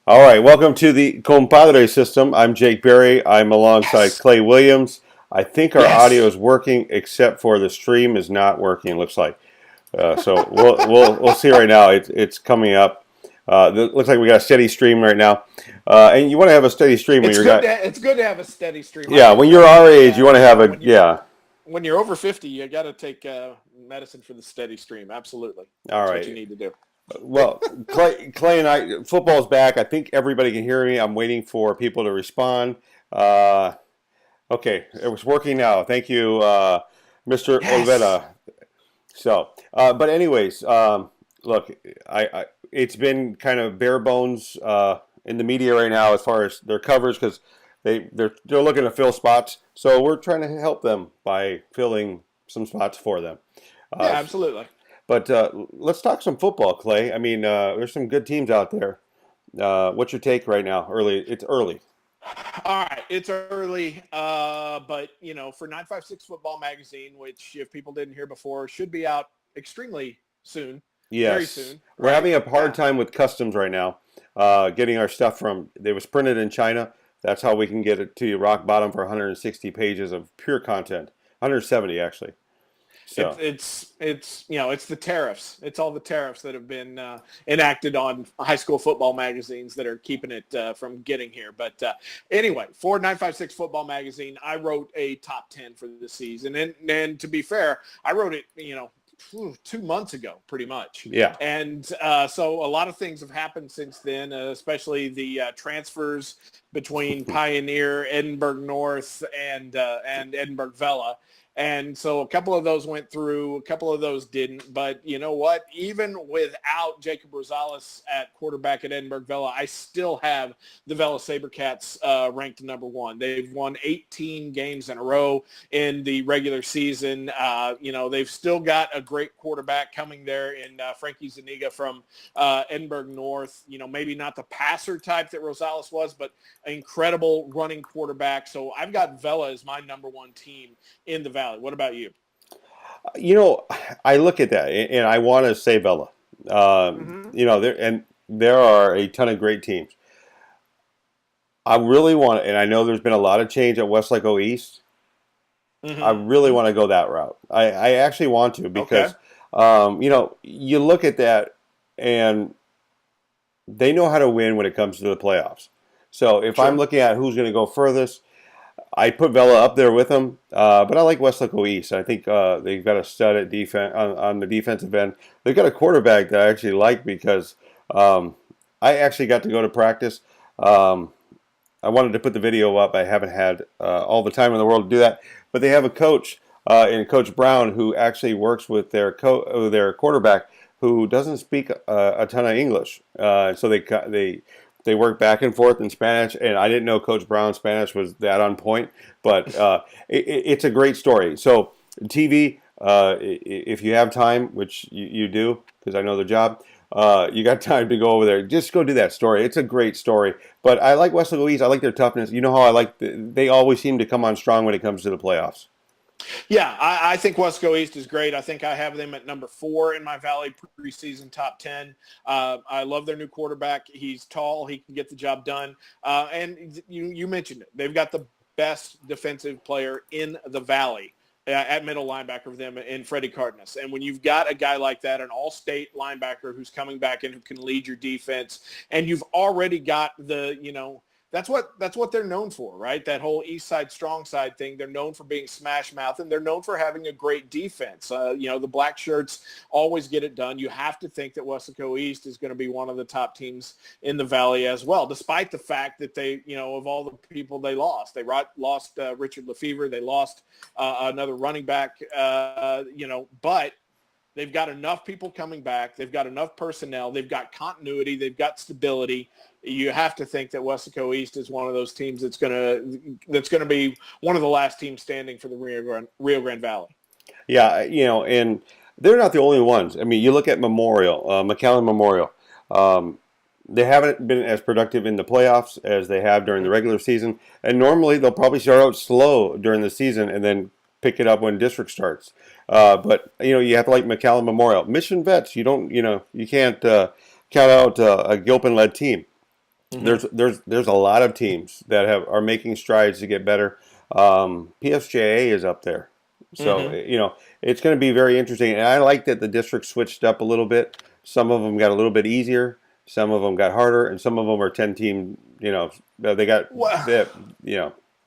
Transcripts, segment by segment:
All right, welcome to the Compadre system. I'm Jake Berry. I'm alongside Yes. Clay Williams. I think our audio Yes. is working, except for the stream is not working. It looks like. So we'll see right now. It's coming up. Looks like we got a steady stream right now, and you want to have a steady stream when It's you're good got to it's good to have a steady stream. I yeah can when you're our recognize age you that. want to have a yeah. When you're over 50, you got to take medicine for the steady stream. Absolutely. All That's what you right. need to do. Well, Clay and I, football's back. I think everybody can hear me. I'm waiting for people to respond. Uh, Okay, it was working now. Thank you, Mr. Yes. Olvera. So, but anyways, look, it's been kind of bare bones in the media right now as far as their covers because they're looking to fill spots. So we're trying to help them by filling some spots for them. Yeah, Uh, absolutely. but let's talk some football, Clay. I mean, there's some good teams out there. What's your take right now? Early, it's early. All right, it's early, but for 956 Football Magazine, which if people didn't hear before, should be out extremely soon, very Yes, soon, we're right? having a hard time with customs right now. Getting our stuff from it was printed in China. That's how we can get it to you rock bottom for 160 pages of pure content. 170 actually. It, So it's the tariffs. It's all the tariffs that have been enacted on high school football magazines that are keeping it from getting here. But anyway, for 956 Football Magazine, I wrote a top 10 for the season. And to be fair, I wrote it, 2 months ago, pretty much. yeah, And so a lot of things have happened since then, especially the transfers between Pioneer, Edinburgh North, and Edinburgh Vela. And so a couple of those went through, a couple of those didn't. But you know what? Even without Jacob Rosales at quarterback at Edinburgh Vela, I still have the Vela Sabercats ranked number one. They've won 18 games in a row in the regular season. They've still got a great quarterback coming there in Frankie Zuniga from Edinburgh North. Maybe not the passer type that Rosales was, but an incredible running quarterback. So I've got Vela as my number one team in the Valley. What about you? you know, I look at that and I want to say Bella. Mm-hmm. There are a ton of great teams. I really want, and I know there's been a lot of change at Westlake East. I really Mm-hmm. want to go that route. I actually want to Okay. because, you look at that and they know how to win when it comes to the playoffs. So if I'm Sure. looking at who's going to go furthest, I put Vela up there with them. But I like Westlake East. I think they've got a stud at defense on the defensive end. They've got a quarterback that I actually like because um, I actually got to go to practice. Um, I wanted to put the video up. I haven't had all the time in the world to do that. But they have a coach in Coach Brown who actually works with their quarterback who doesn't speak a ton of English. So they work back and forth in Spanish. And I didn't know Coach Brown's Spanish was that on point. But it's a great story. So TV, if you have time, which you do, because I know the job. You got time to go over there. Just go do that story. It's a great story. But I like Westlake Louise. I like their toughness. You know how I like they always seem to come on strong when it comes to the playoffs. Yeah, I think Wesco East is great. I think I have them at number 4 in my Valley preseason top 10. I love their new quarterback. He's tall. He can get the job done. And you mentioned it. They've got the best defensive player in the Valley at middle linebacker for them in Freddie Cardenas. And when you've got a guy like that, an all-state linebacker who's coming back and who can lead your defense, and you've already got that's what they're known for, right? That whole East Side, Strong Side thing. They're known for being smash mouth, and they're known for having a great defense. The black shirts always get it done. You have to think that Wesco East is going to be one of the top teams in the Valley as well, despite the fact that they, of all the people they lost. They lost Richard Lefevre. They lost another running back, but they've got enough people coming back. They've got enough personnel. They've got continuity. They've got stability. You have to think that Wesco East is one of those teams that's gonna be one of the last teams standing for the Rio Grande Valley. Yeah, and they're not the only ones. I mean, you look at Memorial, McAllen Memorial. Um, they haven't been as productive in the playoffs as they have during the regular season, and normally they'll probably start out slow during the season and then pick it up when district starts. But you have to like McAllen Memorial, Mission Vets. You don't, you can't count out a Gilpin-led team. Hmm. There's a lot of teams that are making strides to get better. PSJA is up there, so Hmm. it's going to be very interesting. And I like that the district switched up a little bit. Some of them got a little bit easier, some of them got harder, and some of them are 10 team. They got Well, that.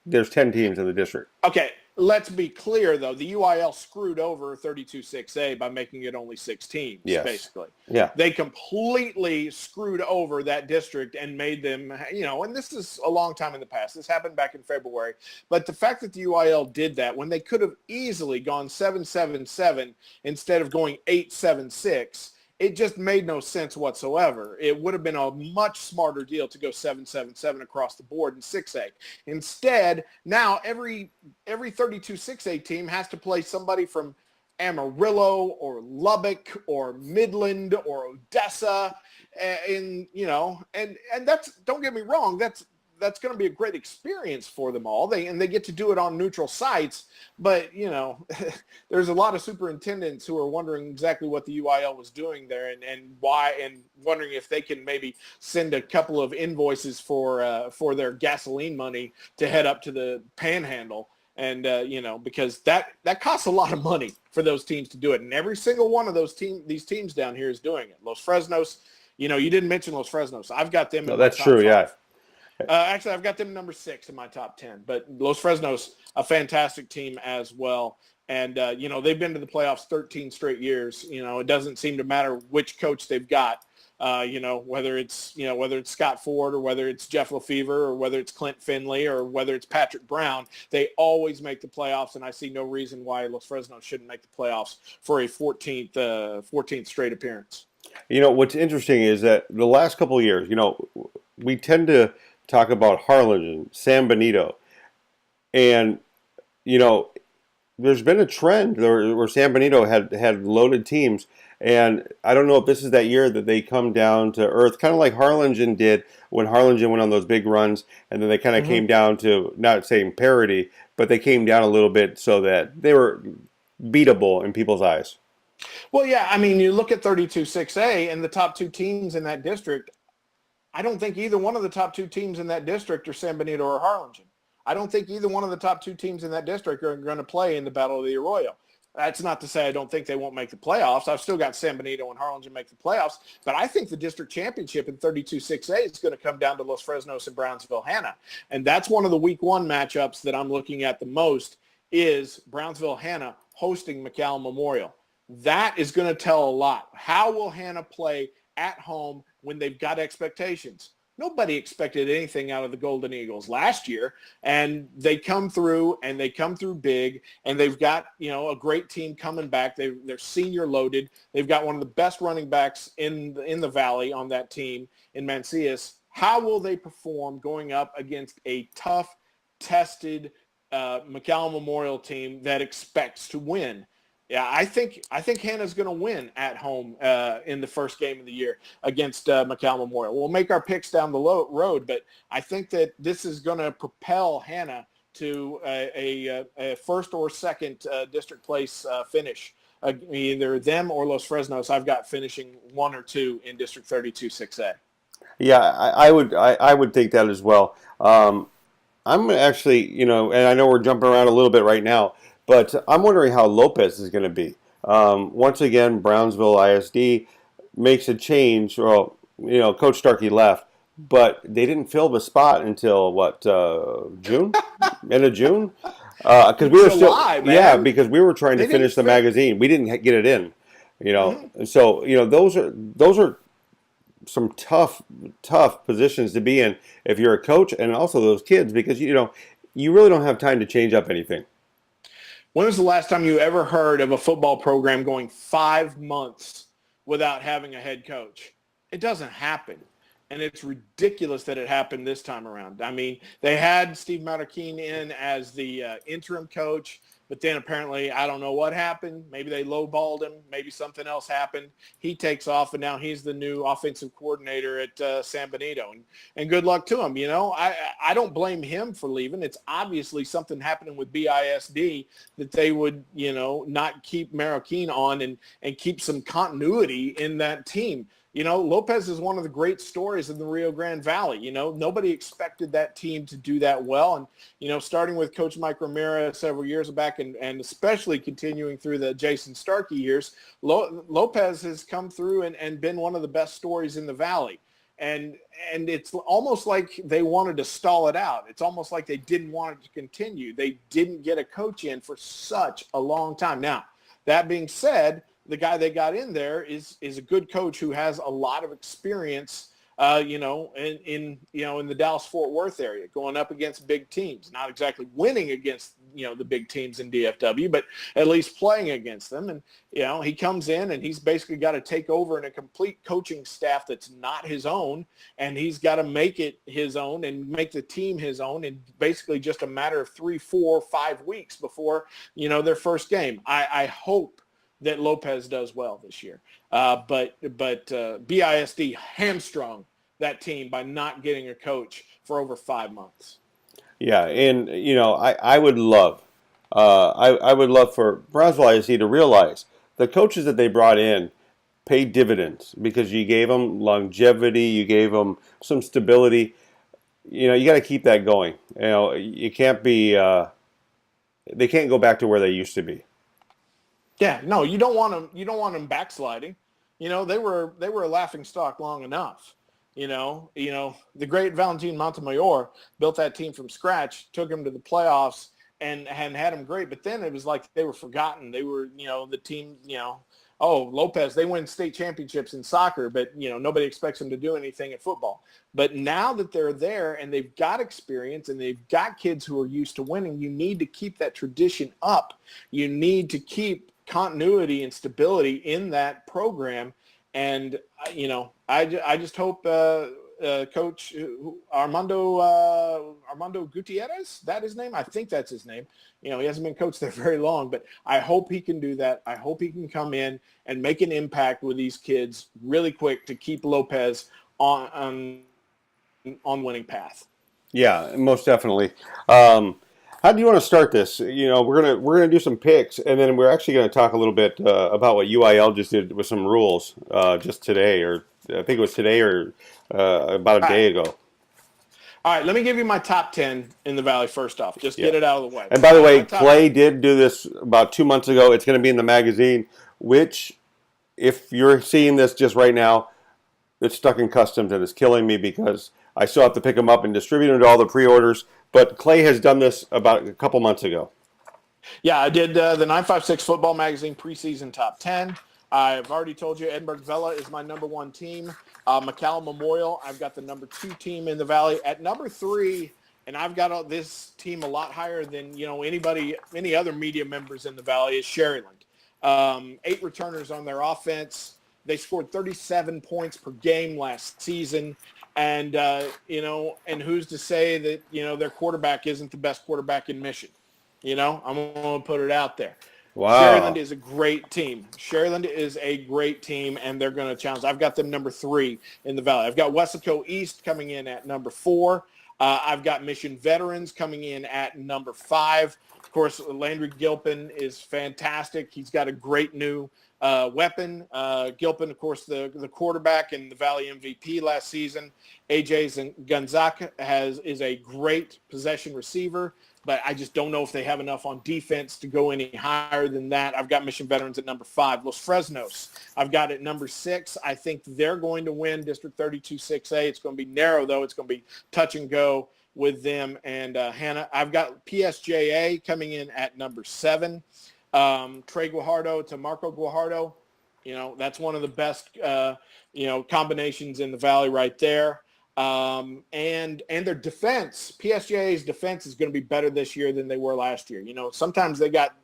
There's 10 teams in the district. okay, let's be clear, though. The UIL screwed over 32-6A by making it only 6 teams, Yes. basically. Yeah. They completely screwed over that district and made them, and this is a long time in the past. This happened back in February. But the fact that the UIL did that when they could have easily gone 7-7-7 instead of going 8-7-6, it just made no sense whatsoever. It would have been a much smarter deal to go 7-7-7 across the board in 6A. Instead, now every 32-6A team has to play somebody from Amarillo or Lubbock or Midland or Odessa, and that's, don't get me wrong, that's going to be a great experience for them all. They get to do it on neutral sites, but there's a lot of superintendents who are wondering exactly what the UIL was doing there and why, and wondering if they can maybe send a couple of invoices for their gasoline money to head up to the Panhandle. And because that costs a lot of money for those teams to do it, and every single one of these teams down here is doing it. Los Fresnos, you didn't mention Los Fresnos. I've got them No, in my that's top true. Yeah. five. Actually, I've got them number 6 in my top 10. But Los Fresnos, a fantastic team as well. And, they've been to the playoffs 13 straight years. It doesn't seem to matter which coach they've got, whether it's Scott Ford or whether it's Jeff Lefevre or whether it's Clint Finley or whether it's Patrick Brown. They always make the playoffs, and I see no reason why Los Fresnos shouldn't make the playoffs for a 14th straight appearance. What's interesting is that the last couple of years, we tend to talk about Harlingen, San Benito, and you know, there's been a trend where San Benito had loaded teams, and I don't know if this is that year that they come down to earth, kind of like Harlingen did when Harlingen went on those big runs, and then they kind of Mm-hmm. came down to not saying parity, but they came down a little bit so that they were beatable in people's eyes. Well, yeah, I mean, you look at 32-6A and the top 2 teams in that district. I don't think either one of the top 2 teams in that district are San Benito or Harlingen. I don't think either one of the top 2 teams in that district are going to play in the Battle of the Arroyo. That's not to say I don't think they won't make the playoffs. I've still got San Benito and Harlingen make the playoffs, but I think the district championship in 32-6A is going to come down to Los Fresnos and Brownsville-Hanna. And that's one of the week 1 matchups that I'm looking at the most is Brownsville-Hanna hosting McAllen Memorial. That is going to tell a lot. How will Hanna play at home when they've got expectations? Nobody expected anything out of the Golden Eagles last year, and they come through, and they come through big, and they've got, a great team coming back. They're senior loaded. They've got one of the best running backs in the Valley on that team in Mancias. How will they perform going up against a tough, tested McAllen Memorial team that expects to win? Yeah, I think Hanna's going to win at home in the first game of the year against McAllen Memorial. We'll make our picks down the road, but I think that this is going to propel Hanna to a first or second district place finish. Either them or Los Fresnos, I've got finishing 1 or 2 in District 32-6A. Yeah, I would think that as well. I'm actually, and I know we're jumping around a little bit right now, but I'm wondering how Lopez is going to be. Once again, Brownsville ISD makes a change. Well, Coach Starkey left, but they didn't fill the spot until what, June? End of June? Because we were still, July, yeah, man. because we were trying to They didn't finish the fit. magazine. We didn't get it in, Mm-hmm. and so those are some tough positions to be in if you're a coach, and also those kids, because you really don't have time to change up anything. When was the last time you ever heard of a football program going 5 months without having a head coach? It doesn't happen. And it's ridiculous that it happened this time around. I mean, they had Steve Marroquin in as the interim coach, but then apparently, I don't know what happened. Maybe they lowballed him. Maybe something else happened. He takes off, and now he's the new offensive coordinator at San Benito. And good luck to him. I don't blame him for leaving. It's obviously something happening with BISD that they would, not keep Marroquin on and keep some continuity in that team. Lopez is one of the great stories in the Rio Grande Valley. Nobody expected that team to do that well. And, starting with Coach Mike Ramirez several years back and especially continuing through the Jason Starkey years, Lopez has come through and been one of the best stories in the Valley. And it's almost like they wanted to stall it out. It's almost like they didn't want it to continue. They didn't get a coach in for such a long time. Now, that being said, the guy they got in there is a good coach who has a lot of experience, in the Dallas-Fort Worth area, going up against big teams. Not exactly winning against, the big teams in DFW, but at least playing against them. And, he comes in and he's basically got to take over in a complete coaching staff that's not his own, and he's got to make it his own and make the team his own in basically just a matter of 3, 4, 5 weeks before, their first game. I hope that Lopez does well this year. But BISD hamstrung that team by not getting a coach for over 5 months. Yeah, and I would love, I would love for Brownsville ISD to realize the coaches that they brought in paid dividends because you gave them longevity, you gave them some stability. You got to keep that going. You can't be, they can't go back to where they used to be. Yeah, no, you don't want them. You don't want them backsliding. They were a laughing stock long enough. The great Valentin Montemayor built that team from scratch, took them to the playoffs, and had them great. But then it was like they were forgotten. They were, the team. Lopez, they win state championships in soccer, but nobody expects them to do anything at football. But now that they're there and they've got experience and they've got kids who are used to winning, you need to keep that tradition up. You need to keep continuity and stability in that program. And, I just hope Coach Armando Gutierrez, that his name? I think that's his name. He hasn't been coached there very long, but I hope he can do that. I hope he can come in and make an impact with these kids really quick to keep Lopez on winning path. Yeah, most definitely. How do you want to start this? We're gonna do some picks, and then we're actually going to talk a little bit about what UIL just did with some rules just today, or I think it was today or about a day ago. All right, let me give you my top 10 in the Valley first off. Just get it out of the way. And by the way, Clay did do this about 2 months ago. It's going to be in the magazine, which, if you're seeing this just right now, it's stuck in customs and it's killing me because I still have to pick them up and distribute them to all the pre-orders. But Clay has done this about a couple months ago. Yeah, I did the 956 Football Magazine preseason top 10. I've already told you Edinburgh Vela is my number 1 team. McCallum Memorial, I've got the number 2 team in the Valley. At number 3, and I've got this team a lot higher than any other media members in the Valley, is Sherryland. 8 returners on their offense. They scored 37 points per game last season. And, and who's to say that, their quarterback isn't the best quarterback in Mission? I'm going to put it out there. Wow. Sherryland is a great team. Sherryland is a great team, and they're going to challenge. I've got them number 3 in the Valley. I've got Weslaco East coming in at number 4. I've got Mission Veterans coming in at number 5. Of course, Landry Gilpin is fantastic. He's got a great new weapon. Gilpin, of course, the quarterback and the Valley MVP last season. AJ Gonzaga is a great possession receiver, but I just don't know if they have enough on defense to go any higher than that. I've got Mission Veterans at number 5. Los Fresnos, I've got at number 6. I think they're going to win District 32 6A. It's going to be narrow, though. It's going to be touch and go with them and Hannah. I've got PSJA coming in at number 7. Trey Guajardo to Marco Guajardo, that's one of the best, combinations in the Valley right there. And their defense, PSJA's defense is going to be better this year than they were last year. Sometimes they got,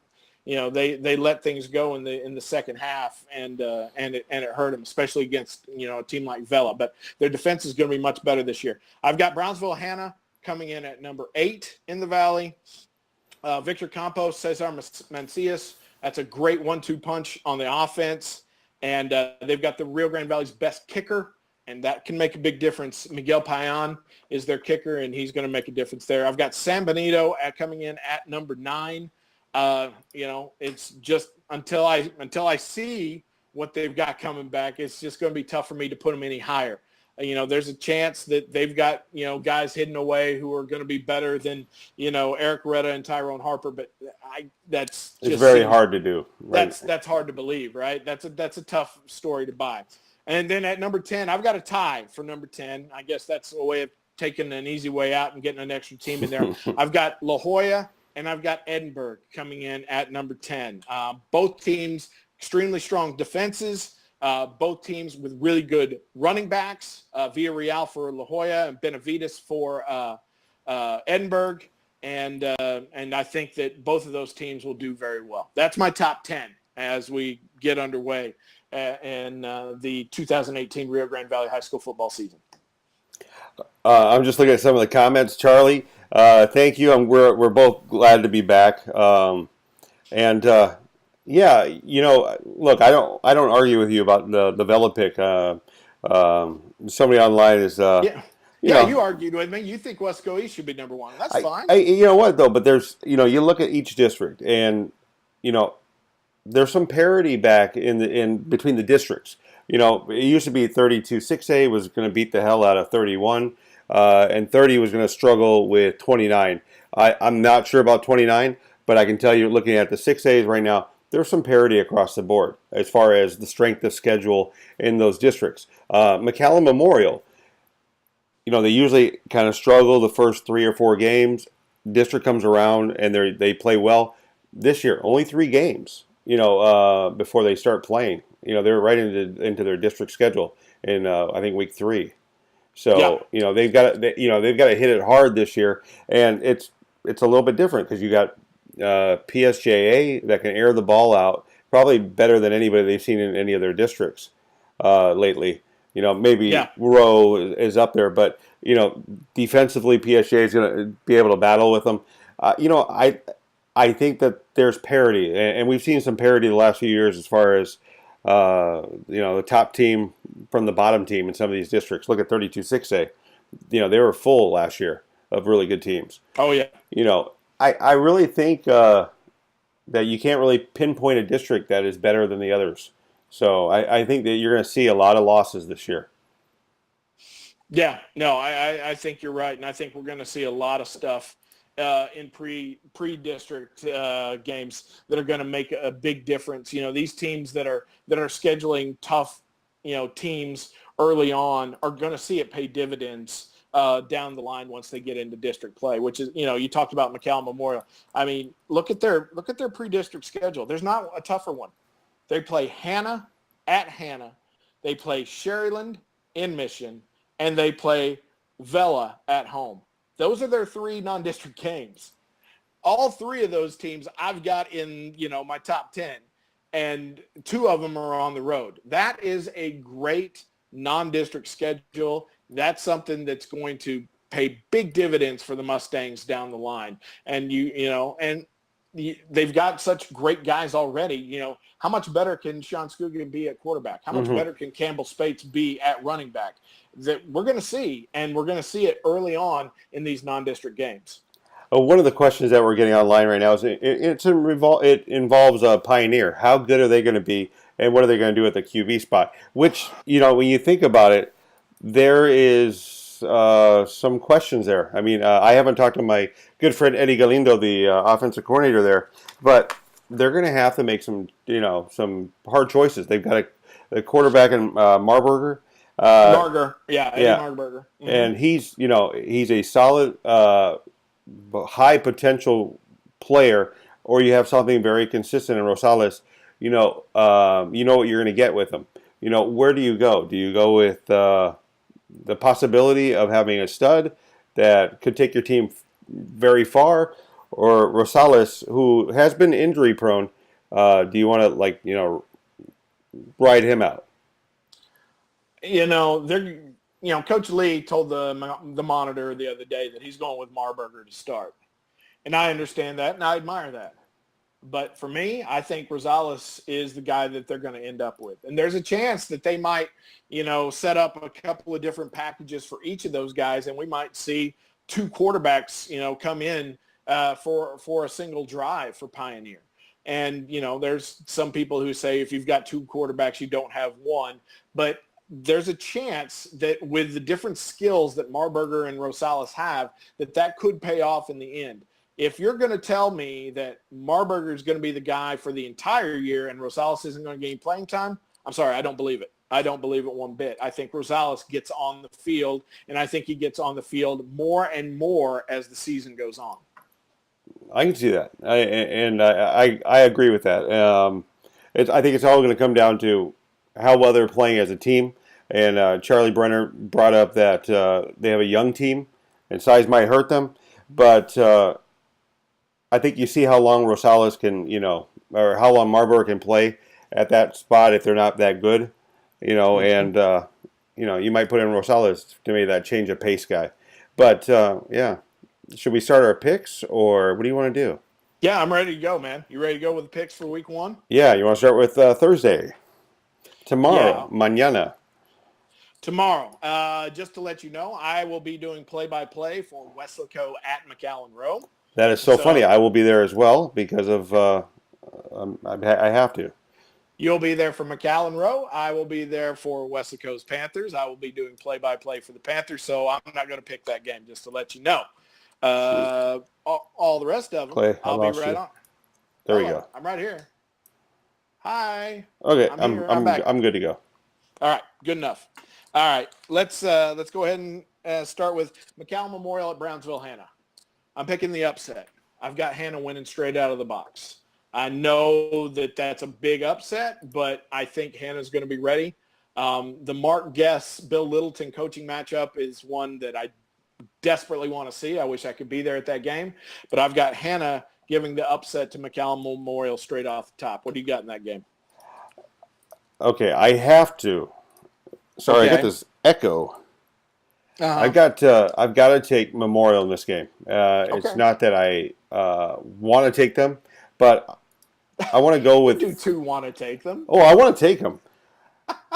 they let things go in the second half and it hurt them, especially against, a team like Vela, but their defense is going to be much better this year. I've got Brownsville Hannah coming in at number 8 in the Valley. Victor Campos, Cesar Mancias. That's a great 1-2 punch on the offense. And they've got the Rio Grande Valley's best kicker, and that can make a big difference. Miguel Payan is their kicker, and he's going to make a difference there. I've got San Benito coming in at number 9. It's just until I see what they've got coming back, it's just going to be tough for me to put them any higher. There's a chance that they've got, guys hidden away who are going to be better than, Eric Retta and Tyrone Harper. But it's very hard to do. Right? That's hard to believe, right? That's a tough story to buy. And then at number 10, I've got a tie for number 10. I guess that's a way of taking an easy way out and getting an extra team in there. I've got La Jolla and I've got Edinburgh coming in at number 10. Both teams extremely strong defenses. Both teams with really good running backs, Villarreal for La Jolla and Benavides for Edinburgh. And I think that both of those teams will do very well. That's my top 10 as we get underway in the 2018 Rio Grande Valley High School football season. I'm just looking at some of the comments. Charlie, thank you. We're both glad to be back. Yeah, look, I don't argue with you about the Vela pick. Somebody online is, you argued with me. You think Wesco East should be number one. That's fine. You know what though? But there's, you look at each district, and there's some parity back in between the districts. It used to be 32 6A was going to beat the hell out of 31, and 30 was going to struggle with 29. I'm not sure about 29, but I can tell you, looking at the 6As right now, there's some parity across the board as far as the strength of schedule in those districts. McAllen Memorial, they usually kind of struggle the first 3 or 4 games. District comes around and they play well. This year, only 3 games, before they start playing. They're right into their district schedule in I think week 3. So they've got to hit it hard this year, and it's a little bit different because you got PSJA that can air the ball out probably better than anybody they've seen in any of their districts lately. Maybe Rowe is up there, but defensively PSJA is going to be able to battle with them. I think that there's parity, and we've seen some parity the last few years as far as the top team from the bottom team in some of these districts. Look at 32 6A. They were full last year of really good teams. Oh yeah. I really think that you can't really pinpoint a district that is better than the others. So I think that you're going to see a lot of losses this year. Yeah, no, I think you're right, and I think we're going to see a lot of stuff in pre-district games that are going to make a big difference. These teams that are scheduling tough, teams early on are going to see it pay dividends down the line once they get into district play, which is, you talked about McAllen Memorial. I mean, look at their pre-district schedule. There's not a tougher one. They play Hannah at Hannah. They play Sherryland in Mission, and they play Vela at home. Those are their 3 non-district games. All 3 of those teams I've got in, my top 10, and 2 of them are on the road. That is a great non-district schedule. That's something that's going to pay big dividends for the Mustangs down the line. And they've got such great guys already. How much better can Sean Scogan be at quarterback? How much better can Campbell Spates be at running back? That we're going to see, and we're going to see it early on in these non-district games. One of the questions that we're getting online right now is it involves Pioneer. How good are they going to be, and what are they going to do at the QB spot? Which, when you think about it, there is some questions there. I mean, I haven't talked to my good friend Eddie Galindo, the offensive coordinator there, but they're going to have to make some hard choices. They've got a quarterback in Marburger. Marger, Eddie Marburger. Mm-hmm. And he's a solid, high potential player, or you have something very consistent in Rosales. You know what you're going to get with him. Where do you go? Do you go with the possibility of having a stud that could take your team very far, or Rosales, who has been injury prone? Do you want to ride him out? Coach Lee told the Monitor the other day that he's going with Marburger to start, and I understand that and I admire that. But for me, I think Rosales is the guy that they're going to end up with, and there's a chance that they might, set up a couple of different packages for each of those guys, and we might see 2 quarterbacks, come in for a single drive for Pioneer. And, there's some people who say if you've got two quarterbacks, you don't have one. But there's a chance that with the different skills that Marburger and Rosales have, that could pay off in the end. If you're going to tell me that Marburger is going to be the guy for the entire year and Rosales isn't going to gain playing time, I'm sorry, I don't believe it. I don't believe it one bit. I think Rosales gets on the field, and I think he gets on the field more and more as the season goes on. I can see that, I agree with that. I think it's all going to come down to how well they're playing as a team. And Charlie Brenner brought up that they have a young team, and size might hurt them. But I think you see how long Rosales can, or how long Marburg can play at that spot if they're not that good, and you might put in Rosales to be that change of pace guy. But yeah. Should we start our picks, or what do you want to do? Yeah, I'm ready to go, man. You ready to go with the picks for week 1? Yeah, you want to start with Thursday? Tomorrow, mañana. Tomorrow, just to let you know, I will be doing play-by-play for Weslaco at McAllen Row. That is so funny. I will be there as well because of I have to. You'll be there for McAllen Row. I will be there for Weslaco's Panthers. I will be doing play-by-play for the Panthers, so I'm not going to pick that game, just to let you know. All the rest of them, Clay, I'll be right on. There we go. I'm right here. Hi. Okay, I'm good to go. All right, good enough. All right, let's go ahead and start with McAllen Memorial at Brownsville Hannah. I'm picking the upset. I've got Hannah winning straight out of the box. I know that's a big upset, but I think Hannah's going to be ready. The Mark Guess, Bill Littleton coaching matchup is one that I desperately want to see. I wish I could be there at that game. But I've got Hannah giving the upset to McAllen Memorial straight off the top. What do you got in that game? Okay, I have to. Sorry, I got this echo. I've got to take Memorial in this game. It's not that I want to take them, but I want to go with. You two want to take them? Oh, I want to take them.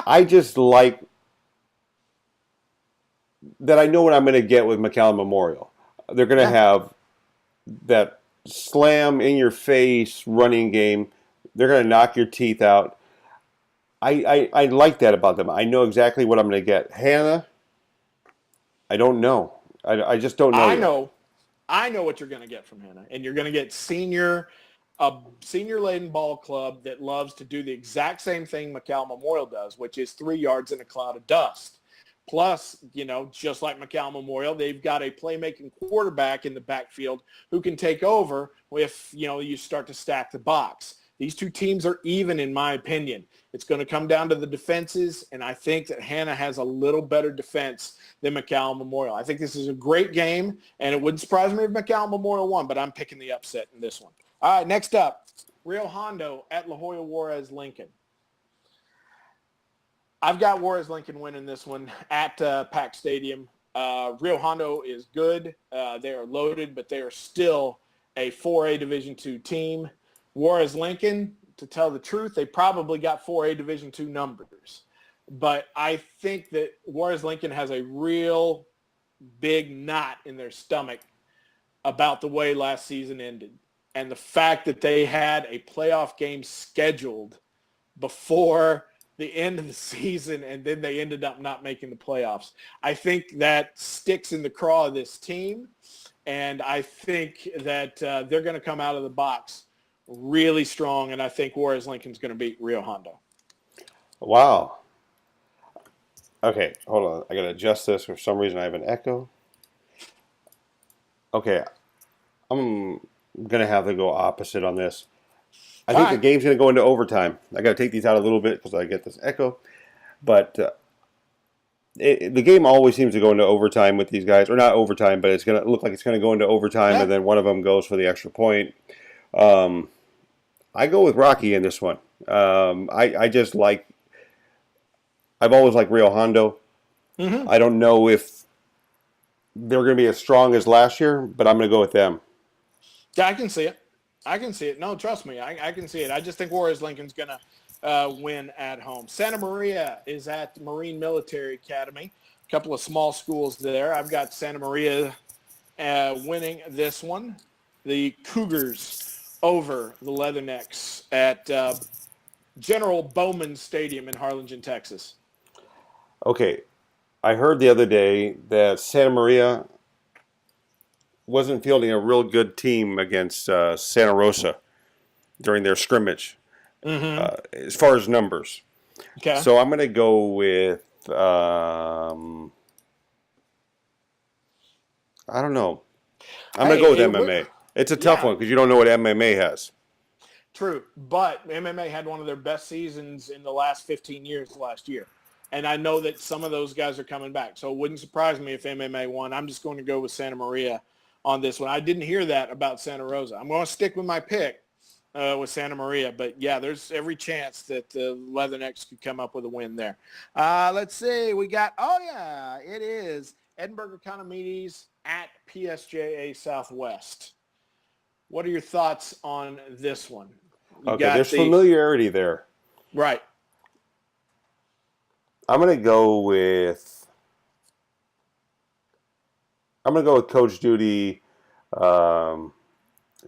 I just like that I know what I'm going to get with McAllen Memorial. They're going to have that slam in your face running game. They're going to knock your teeth out. I like that about them. I know exactly what I'm going to get. Hannah, I don't know. I just don't know. I know what you're going to get from Hannah, and you're going to get a senior-laden ball club that loves to do the exact same thing McAllen Memorial does, which is 3 yards in a cloud of dust. Plus, just like McAllen Memorial, they've got a playmaking quarterback in the backfield who can take over if, you start to stack the box. These two teams are even, in my opinion. It's going to come down to the defenses, and I think that Hannah has a little better defense than McAllen Memorial. I think this is a great game, and it wouldn't surprise me if McAllen Memorial won, but I'm picking the upset in this one. All right, next up, Rio Hondo at La Jolla Juarez Lincoln. I've got Juarez Lincoln winning this one at Pack Stadium. Rio Hondo is good. They are loaded, but they are still a 4A Division II team. Juarez Lincoln, to tell the truth, they probably got 4A Division II numbers. But I think that Juarez Lincoln has a real big knot in their stomach about the way last season ended. And the fact that they had a playoff game scheduled before the end of the season, and then they ended up not making the playoffs. I think that sticks in the craw of this team, and I think that they're going to come out of the box really strong, and I think Juarez Lincoln's going to beat Rio Hondo. Wow. Okay, hold on. I got to adjust this. For some reason, I have an echo. Okay, I'm going to have to go opposite on this. I think the game's going to go into overtime. I got to take these out a little bit because I get this echo. But the game always seems to go into overtime with these guys. Or not overtime, but it's going to look like it's going to go into overtime, and then one of them goes for the extra point. I go with Rocky in this one. I just like – I've always liked Rio Hondo. Mm-hmm. I don't know if they're going to be as strong as last year, but I'm going to go with them. Yeah, I can see it. No, trust me. I can see it. I just think Juarez Lincoln's going to win at home. Santa Maria is at Marine Military Academy. A couple of small schools there. I've got Santa Maria winning this one. The Cougars over the Leathernecks at General Bowman Stadium in Harlingen, Texas. Okay, I heard the other day that Santa Maria wasn't fielding a real good team against Santa Rosa during their scrimmage, Mm-hmm. as far as numbers. Okay. So I'm going to go with, I don't know. I'm going to go with Hey, MMA. It's a tough yeah, one because you don't know what MMA has. true. But MMA had one of their best seasons in the last 15 years last year. And I know that some of those guys are coming back. So it wouldn't surprise me if MMA won. I'm just going to go with Santa Maria on this one. I didn't hear that about Santa Rosa. I'm going to stick with my pick with Santa Maria. But, yeah, there's every chance that the Leathernecks could come up with a win there. Let's see. We got, it is Edinburgh Economides at PSJA Southwest. What are your thoughts on this one? You Okay, got there's familiarity there. right. I'm going to go with Coach Duty, um,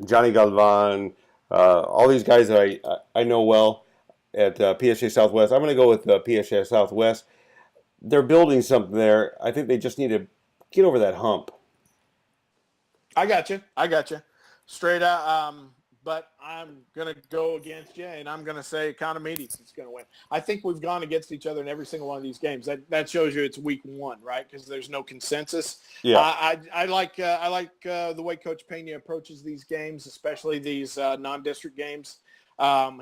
Johnny Galvan, all these guys that I know well at PSA Southwest. I'm going to go with PSA Southwest. They're building something there. I think they just need to get over that hump. I got you. Straight out. But I'm going to go against you, and I'm going to say Economides is going to win. I think we've gone against each other in every single one of these games. That shows you it's week one, right? Because there's no consensus. Yeah. I like the way Coach Pena approaches these games, especially these non-district games.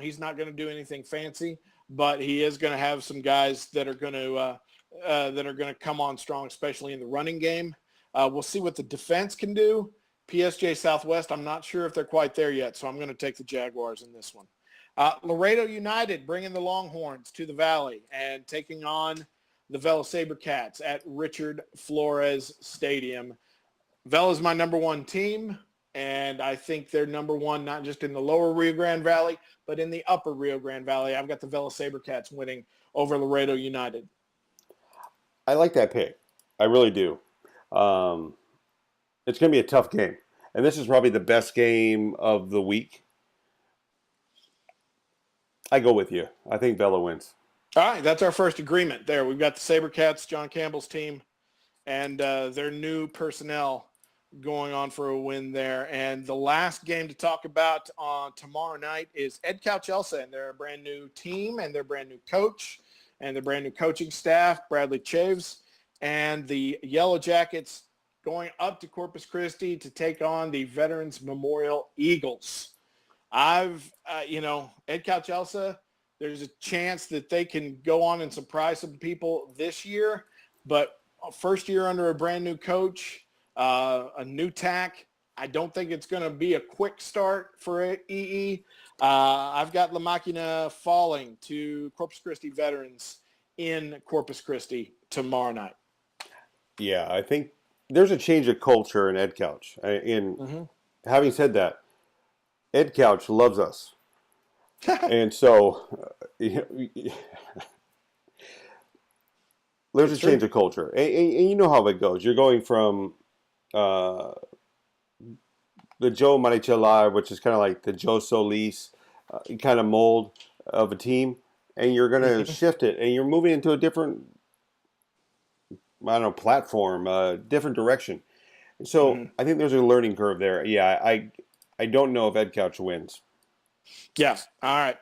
He's not going to do anything fancy, but he is going to have some guys that are going to come on strong, especially in the running game. We'll see what the defense can do. PSJ Southwest, I'm not sure if they're quite there yet, so I'm going to take the Jaguars in this one. Laredo United bringing the Longhorns to the Valley and taking on the Vela SaberCats at Richard Flores Stadium. Vela's my number one team, and I think they're number one not just in the lower Rio Grande Valley, but in the upper Rio Grande Valley. I've got the Vela SaberCats winning over Laredo United. I like that pick. I really do. It's going to be a tough game. And this is probably the best game of the week. I go with you. I think Vela wins. All right, that's our first agreement there. We've got the SaberCats, John Campbell's team, and their new personnel going on for a win there. And the last game to talk about on tomorrow night is EdCal Chelsea, and they're a brand new team, and their brand new coach, and their brand new coaching staff, Bradley Chaves, and the Yellow Jackets going up to Corpus Christi to take on the Veterans Memorial Eagles. EdCal Chelsea, there's a chance that they can go on and surprise some people this year, but first year under a brand new coach, a new tack. I don't think it's going to be a quick start for EE. I've got La Machina falling to Corpus Christi Veterans in Corpus Christi tomorrow night. Yeah, I think there's a change of culture in Ed Couch. Having said that, Ed Couch loves us. And so there's a change of culture. And you know how it goes. You're going from the Joe Marichellar, which is kind of like the Joe Solis kind of mold of a team, and you're going to shift it, and you're moving into a different, I don't know, platform, different direction. So I think there's a learning curve there. Yeah, I don't know if Ed Couch wins. Yeah. All right.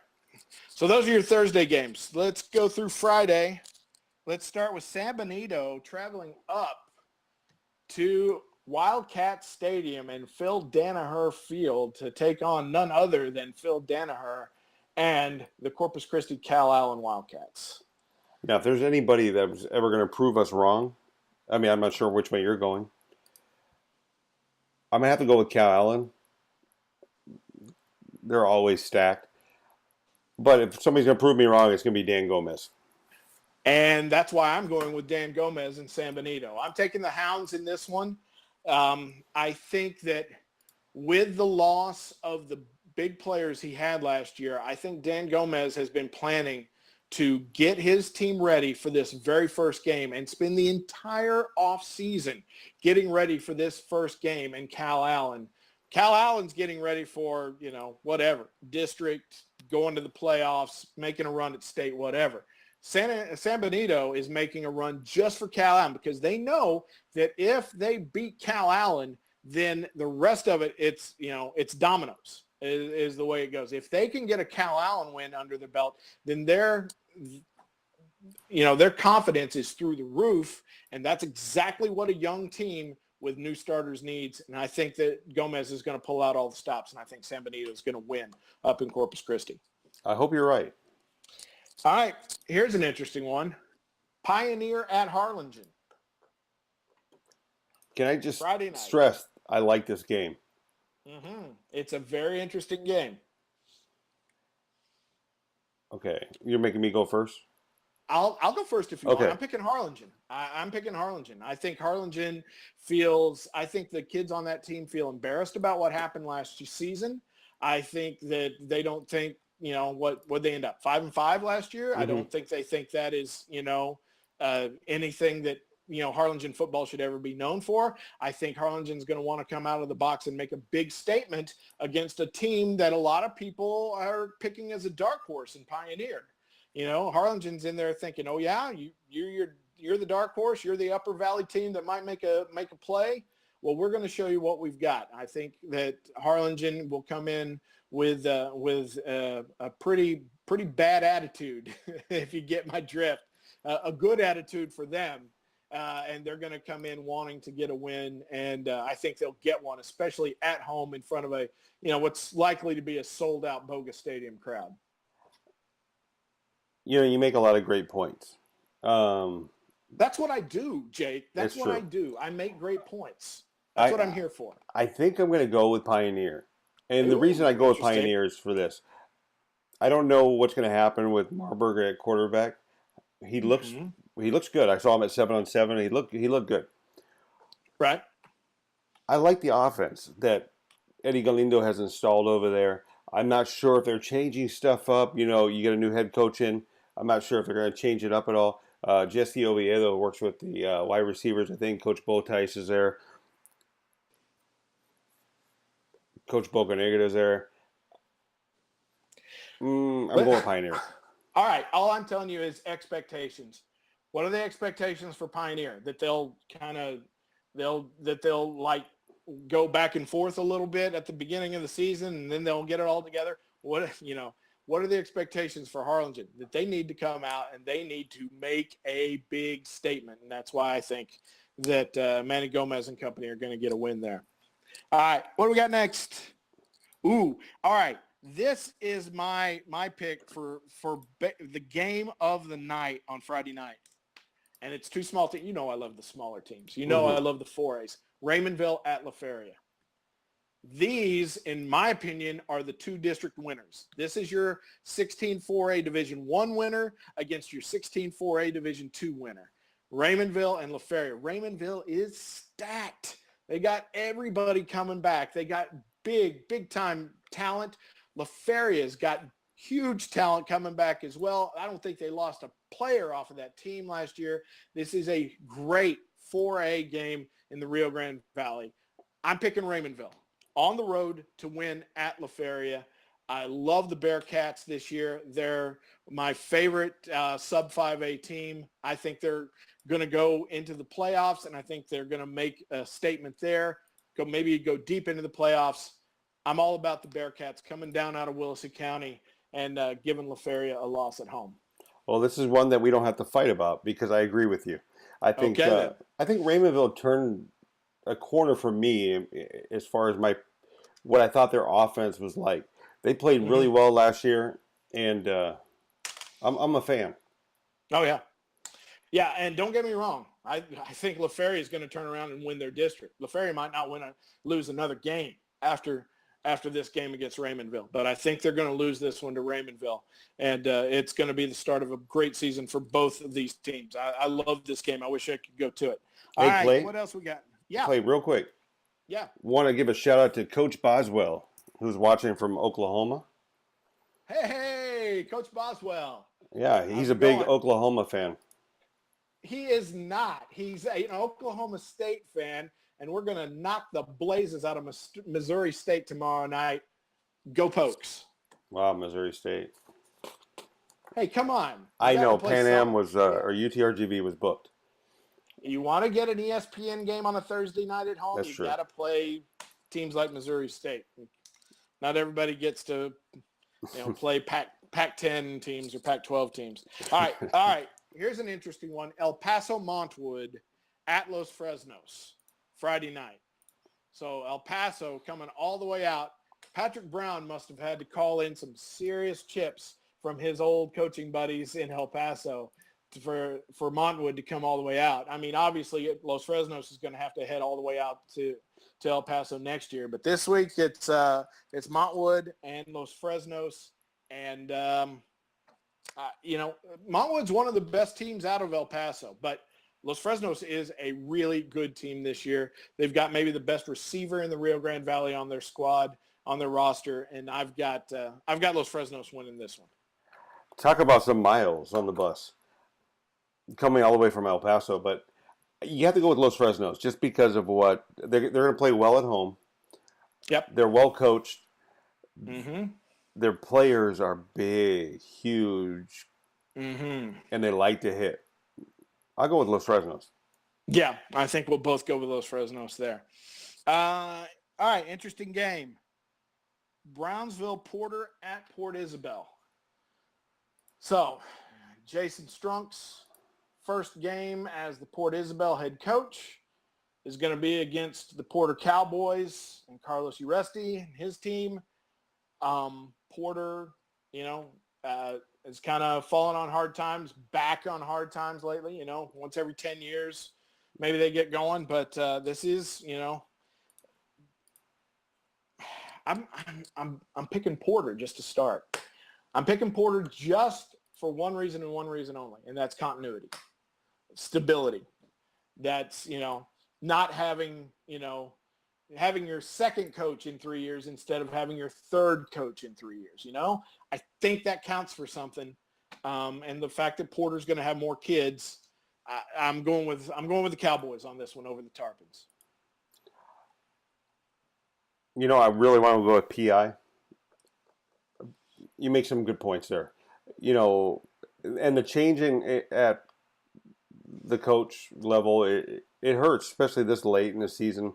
So those are your Thursday games. Let's go through Friday. Let's start with San Benito traveling up to Wildcat Stadium and Phil Danaher Field to take on none other than Phil Danaher and the Corpus Christi Cal Allen Wildcats. Now, if there's anybody that was ever going to prove us wrong, I mean, I'm not sure which way you're going. I'm going to have to go with Cal Allen. They're always stacked. But if somebody's going to prove me wrong, it's going to be Dan Gomez. And that's why I'm going with Dan Gomez and San Benito. I'm taking the Hounds in this one. I think that with the loss of the big players he had last year, I think Dan Gomez has been planning to get his team ready for this very first game and spend the entire offseason getting ready for this first game in Cal Allen Cal Allen's getting ready for, whatever, district, going to the playoffs, making a run at state, whatever. San Benito is making a run just for Cal Allen because they know that if they beat Cal Allen, then the rest of it, it's dominoes is the way it goes. If they can get a Cal Allen win under their belt, then their confidence is through the roof, and that's exactly what a young team with new starters needs. And I think that Gomez is going to pull out all the stops, and I think San Benito is going to win up in Corpus Christi. I hope you're right. All right, here's an interesting one. Pioneer at Harlingen. Can I just Friday night. stress I like this game? It's a very interesting game. Okay, you're making me go first? I'll go first if you want. I'm picking Harlingen. I'm picking Harlingen. I think Harlingen I think the kids on that team feel embarrassed about what happened last season. I think that they don't think, what they end up 5-5 last year. I don't think they think that is, anything that, Harlingen football should ever be known for. I think Harlingen's going to want to come out of the box and make a big statement against a team that a lot of people are picking as a dark horse in Pioneer. Harlingen's in there thinking, oh yeah, you're the dark horse. You're the Upper Valley team that might make a play. Well, we're going to show you what we've got. I think that Harlingen will come in with a pretty bad attitude, if you get my drift, a good attitude for them. And they're going to come in wanting to get a win. And I think they'll get one, especially at home in front of what's likely to be a sold out Boga Stadium crowd. You make a lot of great points. That's what I do, Jake. That's what I do. I make great points. That's what I'm here for. I think I'm going to go with Pioneer. And the reason I go with Pioneer is for this. I don't know what's going to happen with Marburger at quarterback. He looks good. I saw him at 7-on-7. He looked good. Right. I like the offense that Eddie Galindo has installed over there. I'm not sure if they're changing stuff up. You get a new head coach in. I'm not sure if they're going to change it up at all. Jesse Oviedo works with the wide receivers. I think Coach Botice is there. Coach Bocanegra is there. I'm going Pioneer. All right. All I'm telling you is expectations. What are the expectations for Pioneer? That they'll like go back and forth a little bit at the beginning of the season, and then they'll get it all together. What are the expectations for Harlingen? That they need to come out and they need to make a big statement, and that's why I think that Manny Gomez and company are going to get a win there. All right, what do we got next? All right. This is my pick for the game of the night on Friday night. And it's two small teams. I love the smaller teams. I love the 4As. Raymondville at La Feria. These, in my opinion, are the two district winners. This is your 16 4A Division I winner against your 16 4A Division II winner. Raymondville and La Feria. Raymondville is stacked. They got everybody coming back. They got big time talent. La Feria's got huge talent coming back as well. I don't think they lost a player off of that team last year. This is a great 4A game in the Rio Grande Valley. I'm picking Raymondville on the road to win at La Feria. I love the Bearcats this year. They're my favorite sub-5A team. I think they're going to go into the playoffs, and I think they're going to make a statement there. Maybe go deep into the playoffs. I'm all about the Bearcats coming down out of Willacy County and giving La Feria a loss at home. Well, this is one that we don't have to fight about because I agree with you. I think Raymondville turned a corner for me as far as what I thought their offense was like. They played really well last year, and I'm a fan. Oh, yeah. Yeah, and don't get me wrong. I think La Feria is going to turn around and win their district. La Feria might not lose another game after this game against Raymondville, but I think they're going to lose this one to Raymondville, and it's going to be the start of a great season for both of these teams. I love this game. I wish I could go to it. All right, Clay, what else we got? Yeah. Clay, real quick. Yeah. Want to give a shout out to Coach Boswell, who's watching from Oklahoma. Hey, Coach Boswell. Yeah, he's a big Oklahoma fan. He is not. He's an Oklahoma State fan, and we're going to knock the blazes out of Missouri State tomorrow night. Go Pokes. Wow, Missouri State. Hey, come on. I You got to know play Pan Am was, some. or UTRGV was booked. You want to get an ESPN game on a Thursday night at home, That's you true. got to play teams like Missouri State. Not everybody gets to, play Pac-10 teams or Pac-12 teams. All right. Here's an interesting one. El Paso Montwood at Los Fresnos, Friday night. So El Paso coming all the way out. Patrick Brown must have had to call in some serious chips from his old coaching buddies in El Paso for Montwood to come all the way out. I mean, obviously, Los Fresnos is going to have to head all the way out to El Paso next year. But this week, it's Montwood and Los Fresnos. And, Montwood's one of the best teams out of El Paso. But Los Fresnos is a really good team this year. They've got maybe the best receiver in the Rio Grande Valley on their squad, on their roster. And I've got Los Fresnos winning this one. Talk about some miles on the bus coming all the way from El Paso, but you have to go with Los Fresnos just because of what they're going to play well at home. Yep. They're well coached. Mm-hmm. Their players are big, huge, mm-hmm. and they like to hit. I'll go with Los Fresnos. Yeah, I think we'll both go with Los Fresnos there. All right, interesting game. Brownsville Porter at Port Isabel. So, Jason Strunk's first game as the Port Isabel head coach is going to be against the Porter Cowboys and Carlos Uresti and his team. Porter, has kind of fallen on hard times, back on hard times lately. Once every 10 years, maybe they get going. But this is, I'm picking Porter just to start. I'm picking Porter just for one reason and one reason only, and that's continuity, stability. That's, not having your second coach in 3 years instead of having your third coach in 3 years. I think that counts for something. And the fact that Porter's going to have more kids, I'm going with the Cowboys on this one over the Tarpons. I really want to go with PI. You make some good points there. And the changing at the coach level, it hurts, especially this late in the season.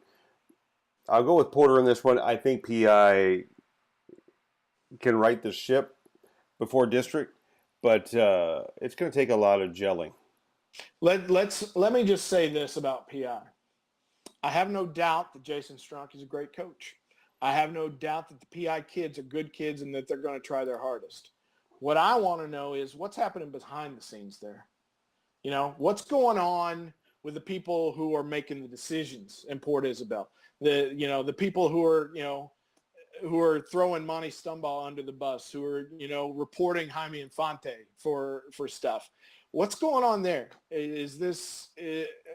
I'll go with Porter in this one. I think PI can right the ship before district, but it's going to take a lot of gelling. Let me just say this about PI. I have no doubt that Jason Strunk is a great coach. I have no doubt that the PI kids are good kids and that they're going to try their hardest. What I want to know is what's happening behind the scenes there. What's going on with the people who are making the decisions in Port Isabel. The people who are throwing Monty Stumbaugh under the bus, who are, reporting Jaime Infante for stuff. What's going on there? Is this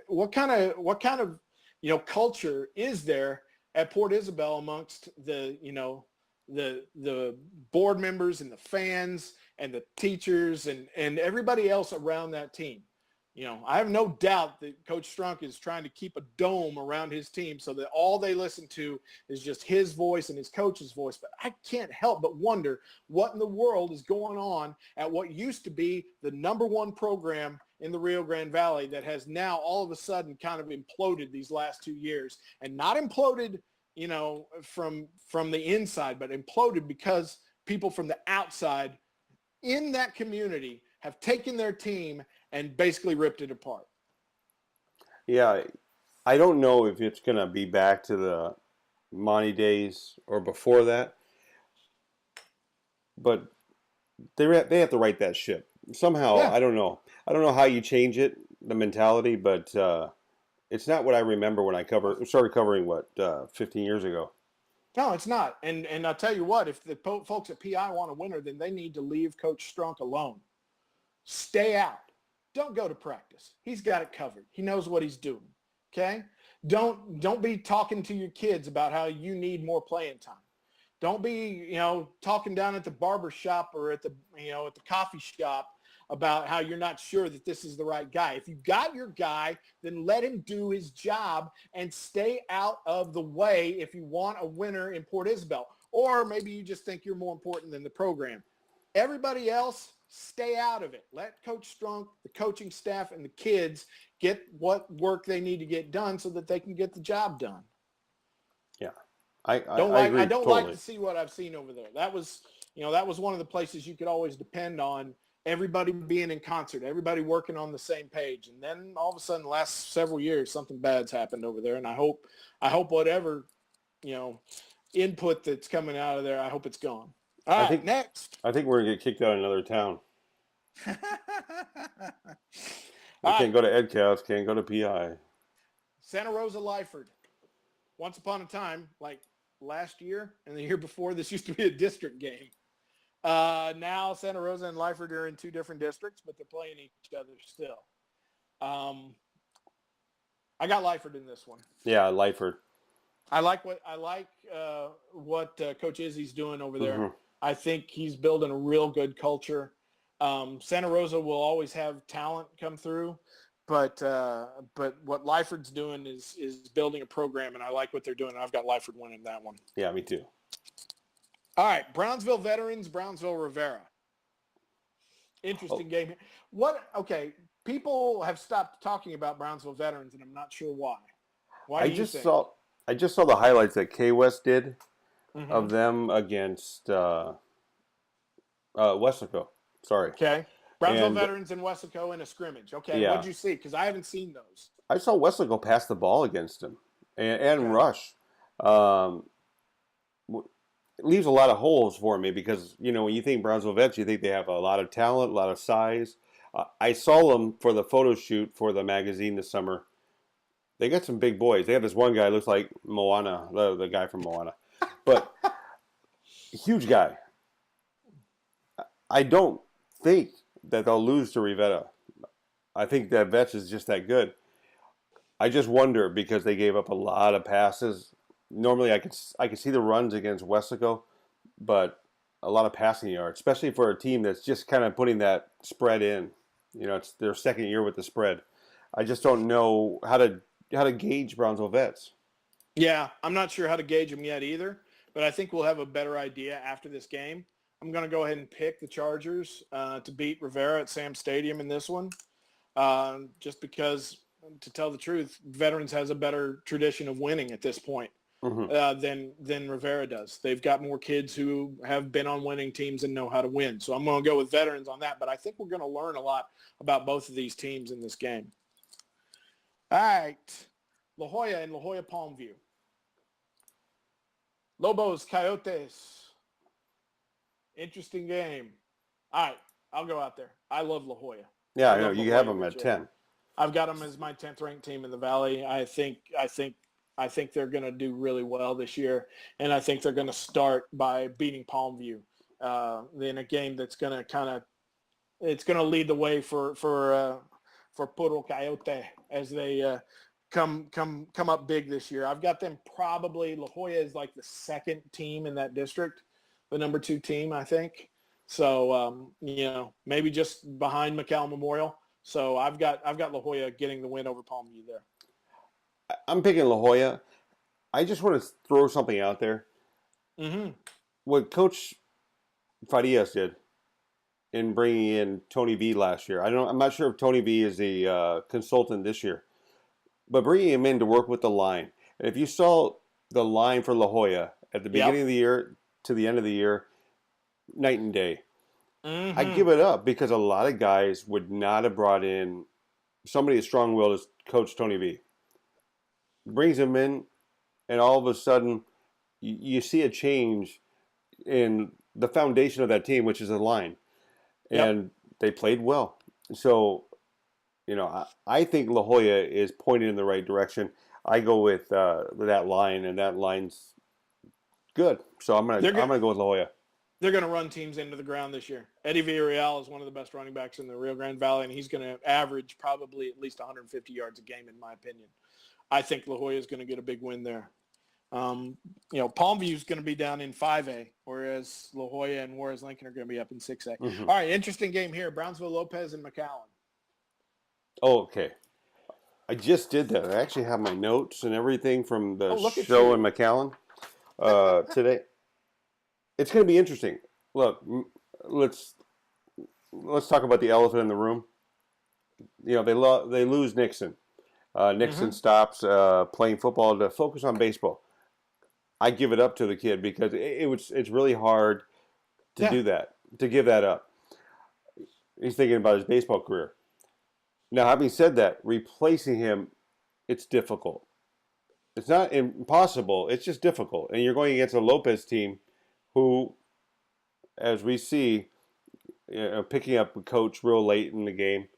what kind of culture is there at Port Isabel amongst the board members and the fans and the teachers and everybody else around that team? I have no doubt that Coach Strunk is trying to keep a dome around his team so that all they listen to is just his voice and his coach's voice. But I can't help but wonder what in the world is going on at what used to be the number one program in the Rio Grande Valley that has now all of a sudden kind of imploded these last 2 years. And not imploded, from the inside, but imploded because people from the outside in that community have taken their team and basically ripped it apart. Yeah, I don't know if it's going to be back to the Monty days or before that, but they have to right that ship somehow. Yeah. I don't know how you change it, the mentality, but it's not what I remember when I started covering 15 years ago. No, it's not. And I'll tell you what, if the folks at PI want a winner, then they need to leave Coach Strunk alone. Stay out. Don't go to practice. He's got it covered. He knows what he's doing. Okay? Don't be talking to your kids about how you need more playing time. Don't be, talking down at the barber shop or at the, at the coffee shop about how you're not sure that this is the right guy. If you got your guy, then let him do his job and stay out of the way if you want a winner in Port Isabel. Or maybe you just think you're more important than the program. Everybody else, stay out of it. Let Coach Strunk, the coaching staff, and the kids get what work they need to get done so that they can get the job done. Yeah, I agree don't totally. like to see what I've seen over there. That was one of the places you could always depend on everybody being in concert, everybody working on the same page. And then all of a sudden, the last several years, something bad's happened over there. And I hope whatever, input that's coming out of there, I hope it's gone. All right, next. I think we're gonna get kicked out of another town. All We right, can't go to EdCast, can't go to PI. Santa Rosa Lyford. Once upon a time, like last year and the year before, this used to be a district game. Now Santa Rosa and Lyford are in two different districts, but they're playing each other still. I got Lyford in this one. Yeah, Lyford. I like what Coach Izzy's doing over there. Mm-hmm. I think he's building a real good culture. Santa Rosa will always have talent come through, but what Lyford's doing is building a program, and I like what they're doing. I've got Lyford winning that one. Yeah, me too. All right, Brownsville Veterans, Brownsville Rivera. Interesting game. Okay, people have stopped talking about Brownsville Veterans, and I'm not sure why. Why do you think? I just saw the highlights that K West did of them against Weslaco. Sorry. Okay. Brownsville And Veterans and Weslaco in a scrimmage. Okay, yeah. what'd you see? Because I haven't seen those. I saw Weslaco pass the ball against him and Okay. rush. It leaves a lot of holes for me because, when you think Brownsville Vets, you think they have a lot of talent, a lot of size. I saw them for the photo shoot for the magazine this summer. They got some big boys. They have this one guy who looks like Moana, the guy from Moana. But huge guy. I don't think that they'll lose to Rivera. I think that Vets is just that good. I just wonder because they gave up a lot of passes. Normally, I could see the runs against Weslaco, but a lot of passing yards, especially for a team that's just kind of putting that spread in. It's their second year with the spread. I just don't know how to gauge Brownsville Vets. Yeah, I'm not sure how to gauge them yet either, but I think we'll have a better idea after this game. I'm going to go ahead and pick the Chargers to beat Rivera at Sam Stadium in this one, just because, to tell the truth, Veterans has a better tradition of winning at this point than Rivera does. They've got more kids who have been on winning teams and know how to win. So I'm going to go with Veterans on that, but I think we're going to learn a lot about both of these teams in this game. All right, La Jolla and La Jolla Palmview. Lobos, Coyotes. Interesting game. All right, I'll go out there. I love La Jolla. Yeah, I know you have them at 10. I've got them as my 10th ranked team in the Valley. I think they're going to do really well this year, and I think they're going to start by beating Palmview in a game that's going to it's going to lead the way for Puro Coyote as they come up big this year. I've got them probably. La Jolla is like the second team in that district, the number 2 team, I think. So maybe just behind McAllen Memorial. So I've got La Jolla getting the win over Palmview there. I'm picking La Jolla. I just want to throw something out there. Mm-hmm. What Coach Farias did in bringing in Tony B last year. I'm not sure if Tony B is the consultant this year, but bringing him in to work with the line. And if you saw the line for La Jolla at the beginning of the year to the end of the year, night and day. I give it up because a lot of guys would not have brought in somebody as strong-willed as Coach Tony B. Brings him in, and all of a sudden, you see a change in the foundation of that team, which is the line. And they played well. So, I think La Jolla is pointed in the right direction. I go with that line, and that line's good. So I'm gonna go with La Jolla. They're going to run teams into the ground this year. Eddie Villarreal is one of the best running backs in the Rio Grande Valley, and he's going to average probably at least 150 yards a game, in my opinion. I think La Jolla is going to get a big win there. Palmview is going to be down in 5A, whereas La Jolla and Juarez Lincoln are going to be up in 6A. Mm-hmm. All right, interesting game here. Brownsville Lopez and McAllen. Oh, okay. I just did that. I actually have my notes and everything from the Look at show you. in McAllen today. It's going to be interesting. Look, let's talk about the elephant in the room. They lose Nixon. Nixon stops playing football to focus on baseball. I give it up to the kid because it's really hard to do that, to give that up. He's thinking about his baseball career. Now, having said that, replacing him, it's difficult. It's not impossible. It's just difficult. And you're going against a Lopez team who, as we see, picking up a coach real late in the game.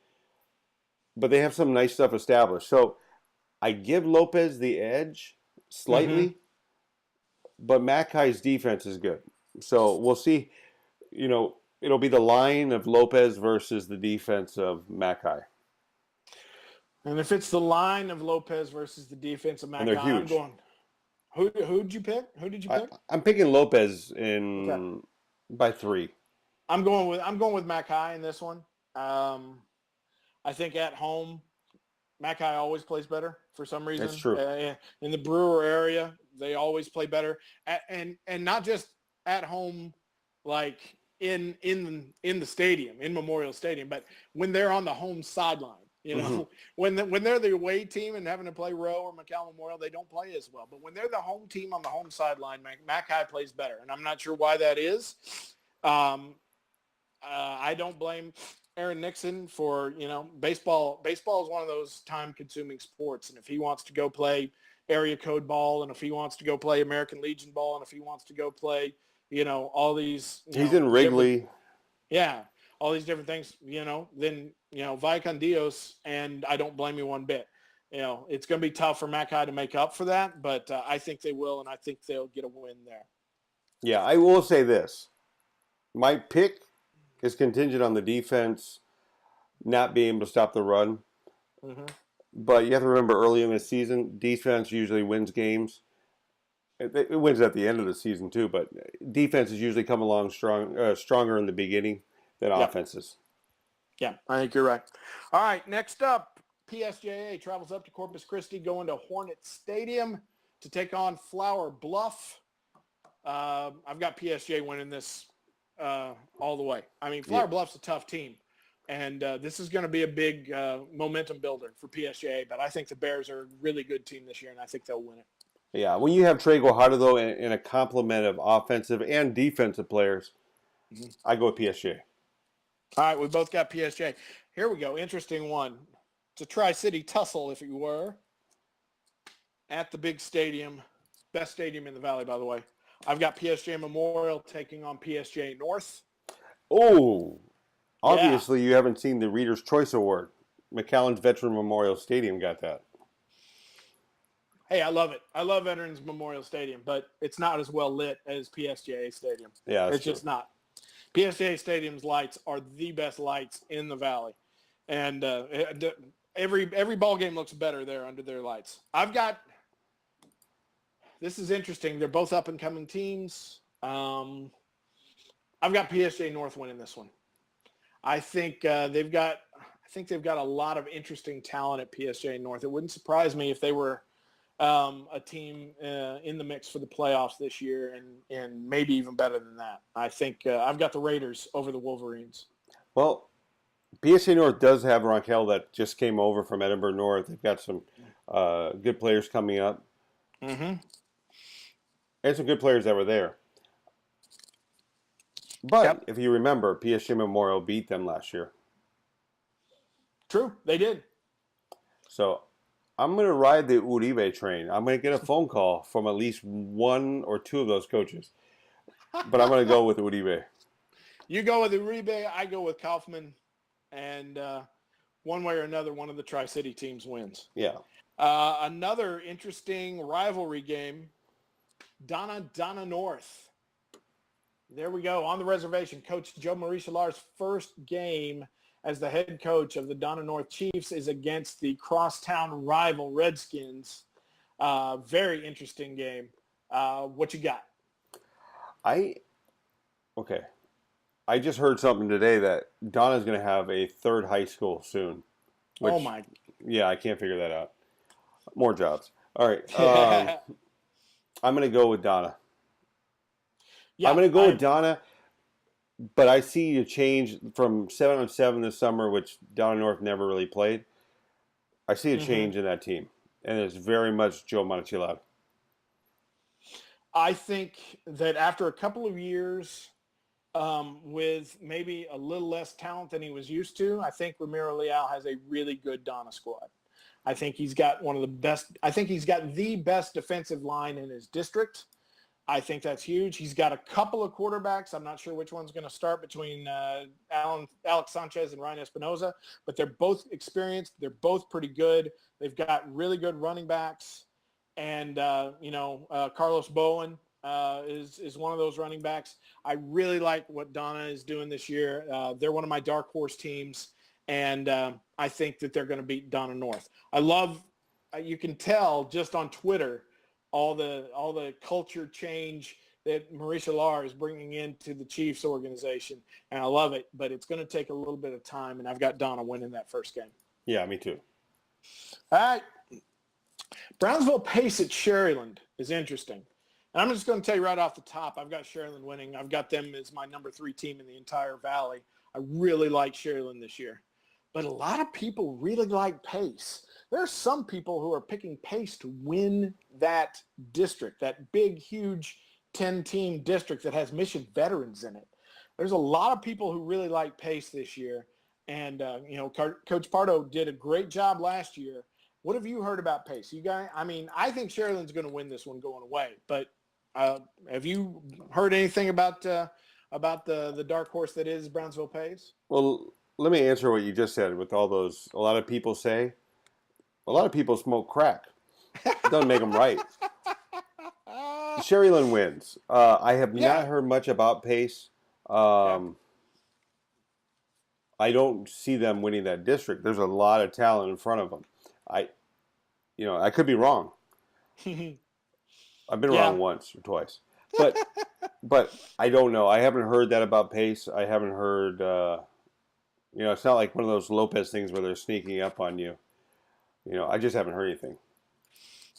But they have some nice stuff established. So I give Lopez the edge slightly, but Mackay's defense is good. So we'll see. It'll be the line of Lopez versus the defense of Mackay. And if it's the line of Lopez versus the defense of Mackay, I'm going. Who'd you pick? Who did you pick? I'm picking Lopez by 3. I'm going with Mackay in this one. I think at home, Mackay always plays better for some reason. That's true. In the Brewer area, they always play better, and not just at home, like in the stadium, in Memorial Stadium, but when they're on the home sideline. When they're the away team and having to play Rowe or McAllen Memorial, they don't play as well. But when they're the home team on the home sideline, Mackay plays better, and I'm not sure why that is. I don't blame Aaron Nixon for, baseball. Baseball is one of those time-consuming sports, and if he wants to go play area code ball, and if he wants to go play American Legion ball, and if he wants to go play, all these. He's in Wrigley. All these different things, then, vaya con Dios, and I don't blame you one bit. It's going to be tough for Mackay to make up for that, but I think they will, and I think they'll get a win there. Yeah, I will say this. My pick is contingent on the defense not being able to stop the run. Mm-hmm. But you have to remember early in the season, defense usually wins games. It wins at the end of the season too, but defenses usually come along stronger in the beginning than offenses. Yeah, I think you're right. All right, next up, PSJA travels up to Corpus Christi, going to Hornet Stadium to take on Flower Bluff. I've got PSJ winning this all the way. I mean, Flower Bluff's a tough team, and this is going to be a big momentum builder for PSJA, but I think the Bears are a really good team this year, and I think they'll win it. Yeah, when you have Trey Guajardo, though, in a complement of offensive and defensive players, I go with PSJ. All right, we both got PSJ. Here we go. Interesting one. It's a Tri-City tussle, if you were, at the big stadium. Best stadium in the Valley, by the way. I've got PSJ Memorial taking on PSJ North. Oh, obviously you haven't seen the Reader's Choice Award. McAllen's Veteran Memorial Stadium got that. Hey, I love it. I love Veterans Memorial Stadium, but it's not as well lit as PSJA Stadium. Yeah, it's just not. PSJA Stadium's lights are the best lights in the Valley, and every ball game looks better there under their lights. This is interesting. They're both up and coming teams. I've got PSJ North winning this one. I think they've got a lot of interesting talent at PSJ North. It wouldn't surprise me if they were a team in the mix for the playoffs this year, and maybe even better than that. I think I've got the Raiders over the Wolverines. Well, PSA North does have Ronkel that just came over from Edinburgh North. They've got some good players coming up. Mm-hmm. And some good players that were there. But if you remember, PSG Memorial beat them last year. True, they did. So I'm going to ride the Uribe train. I'm going to get a phone call from at least one or two of those coaches. But I'm going to go with Uribe. You go with Uribe, I go with Kaufman. And one way or another, one of the Tri-City teams wins. Yeah. Another interesting rivalry game, Donna North. There we go. On the reservation, Coach Joe Marie-Chalar's first game as the head coach of the Donna North Chiefs is against the crosstown rival Redskins. Very interesting game. What you got? I okay. I just heard something today that Donna's going to have a third high school soon. Oh Which, my. yeah, I can't figure that out. More jobs. All right. I'm going to go with Donna. I'm Yeah, going to go I with agree. Donna, but I see a change from 7-on-7 this summer, which Donna North never really played. I see a Hmm. change in that team, and it's very much Joe Monticello. I think that after a couple of years with maybe a little less talent than he was used to, I think Ramiro Leal has a really good Donna squad. I think he's got one of the best. I think he's got the best defensive line in his district. I think that's huge. He's got a couple of quarterbacks. I'm not sure which one's going to start between Alex Sanchez and Ryan Espinoza, but they're both experienced. They're both pretty good. They've got really good running backs. And, Carlos Bowen is one of those running backs. I really like what Donna is doing this year. They're one of my dark horse teams, and I think that they're going to beat Donna North. I love you can tell just on Twitter all the culture change that Maurice Lar is bringing into the Chiefs organization, and I love it. But it's going to take a little bit of time, and I've got Donna winning that first game. Yeah, me too. All right. Brownsville Pace at Sherryland is interesting. And I'm just going to tell you right off the top, I've got Sherryland winning. I've got them as my number 3 team in the entire valley. I really like Sherryland this year. But a lot of people really like Pace. There are some people who are picking Pace to win that district, that big, huge 10-team district that has Mission veterans in it. There's a lot of people who really like Pace this year. And, Coach Pardo did a great job last year. What have you heard about Pace? You guys, I think Sherryland's going to win this one going away. But have you heard anything about the dark horse that is Brownsville Pace? Well, let me answer what you just said with all those. A lot of people say, a lot of people smoke crack. Doesn't make them right. Sherryland wins. I have Yeah. not heard much about Pace. Okay. I don't see them winning that district. There's a lot of talent in front of them. I, I could be wrong. I've been Yeah. wrong once or twice, but I don't know. I haven't heard that about Pace. I haven't heard. It's not like one of those Lopez things where they're sneaking up on you. I just haven't heard anything.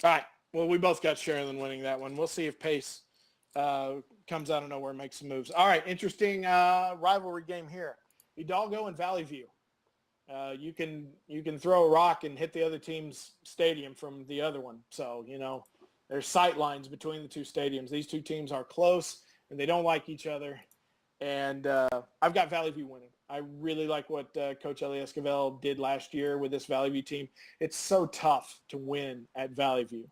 All right. Well, we both got Sherryland winning that one. We'll see if Pace comes out of nowhere and makes some moves. All right. Interesting rivalry game here. Hidalgo and Valley View. You can throw a rock and hit the other team's stadium from the other one. So, there's sight lines between the two stadiums. These two teams are close, and they don't like each other. And I've got Valley View winning. I really like what Coach Eli Esquivel did last year with this Valley View team. It's so tough to win at Valley View.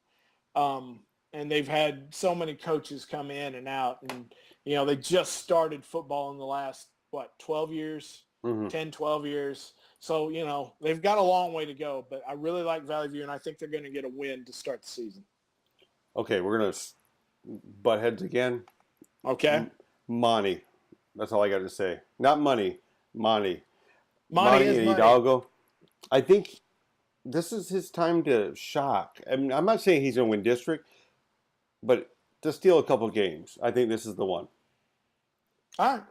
And they've had so many coaches come in and out. And, they just started football in the last, 12 years, Mm-hmm. 10, 12 years. So, they've got a long way to go. But I really like Valley View, and I think they're going to get a win to start the season. Okay, we're gonna butt heads again. Okay. Monty. That's all I got to say. Not money. Monty. Monty Monty is and money. Hidalgo. I think this is his time to shock. I mean, I'm not saying he's going to win district, but to steal a couple games, I think this is the one. All right.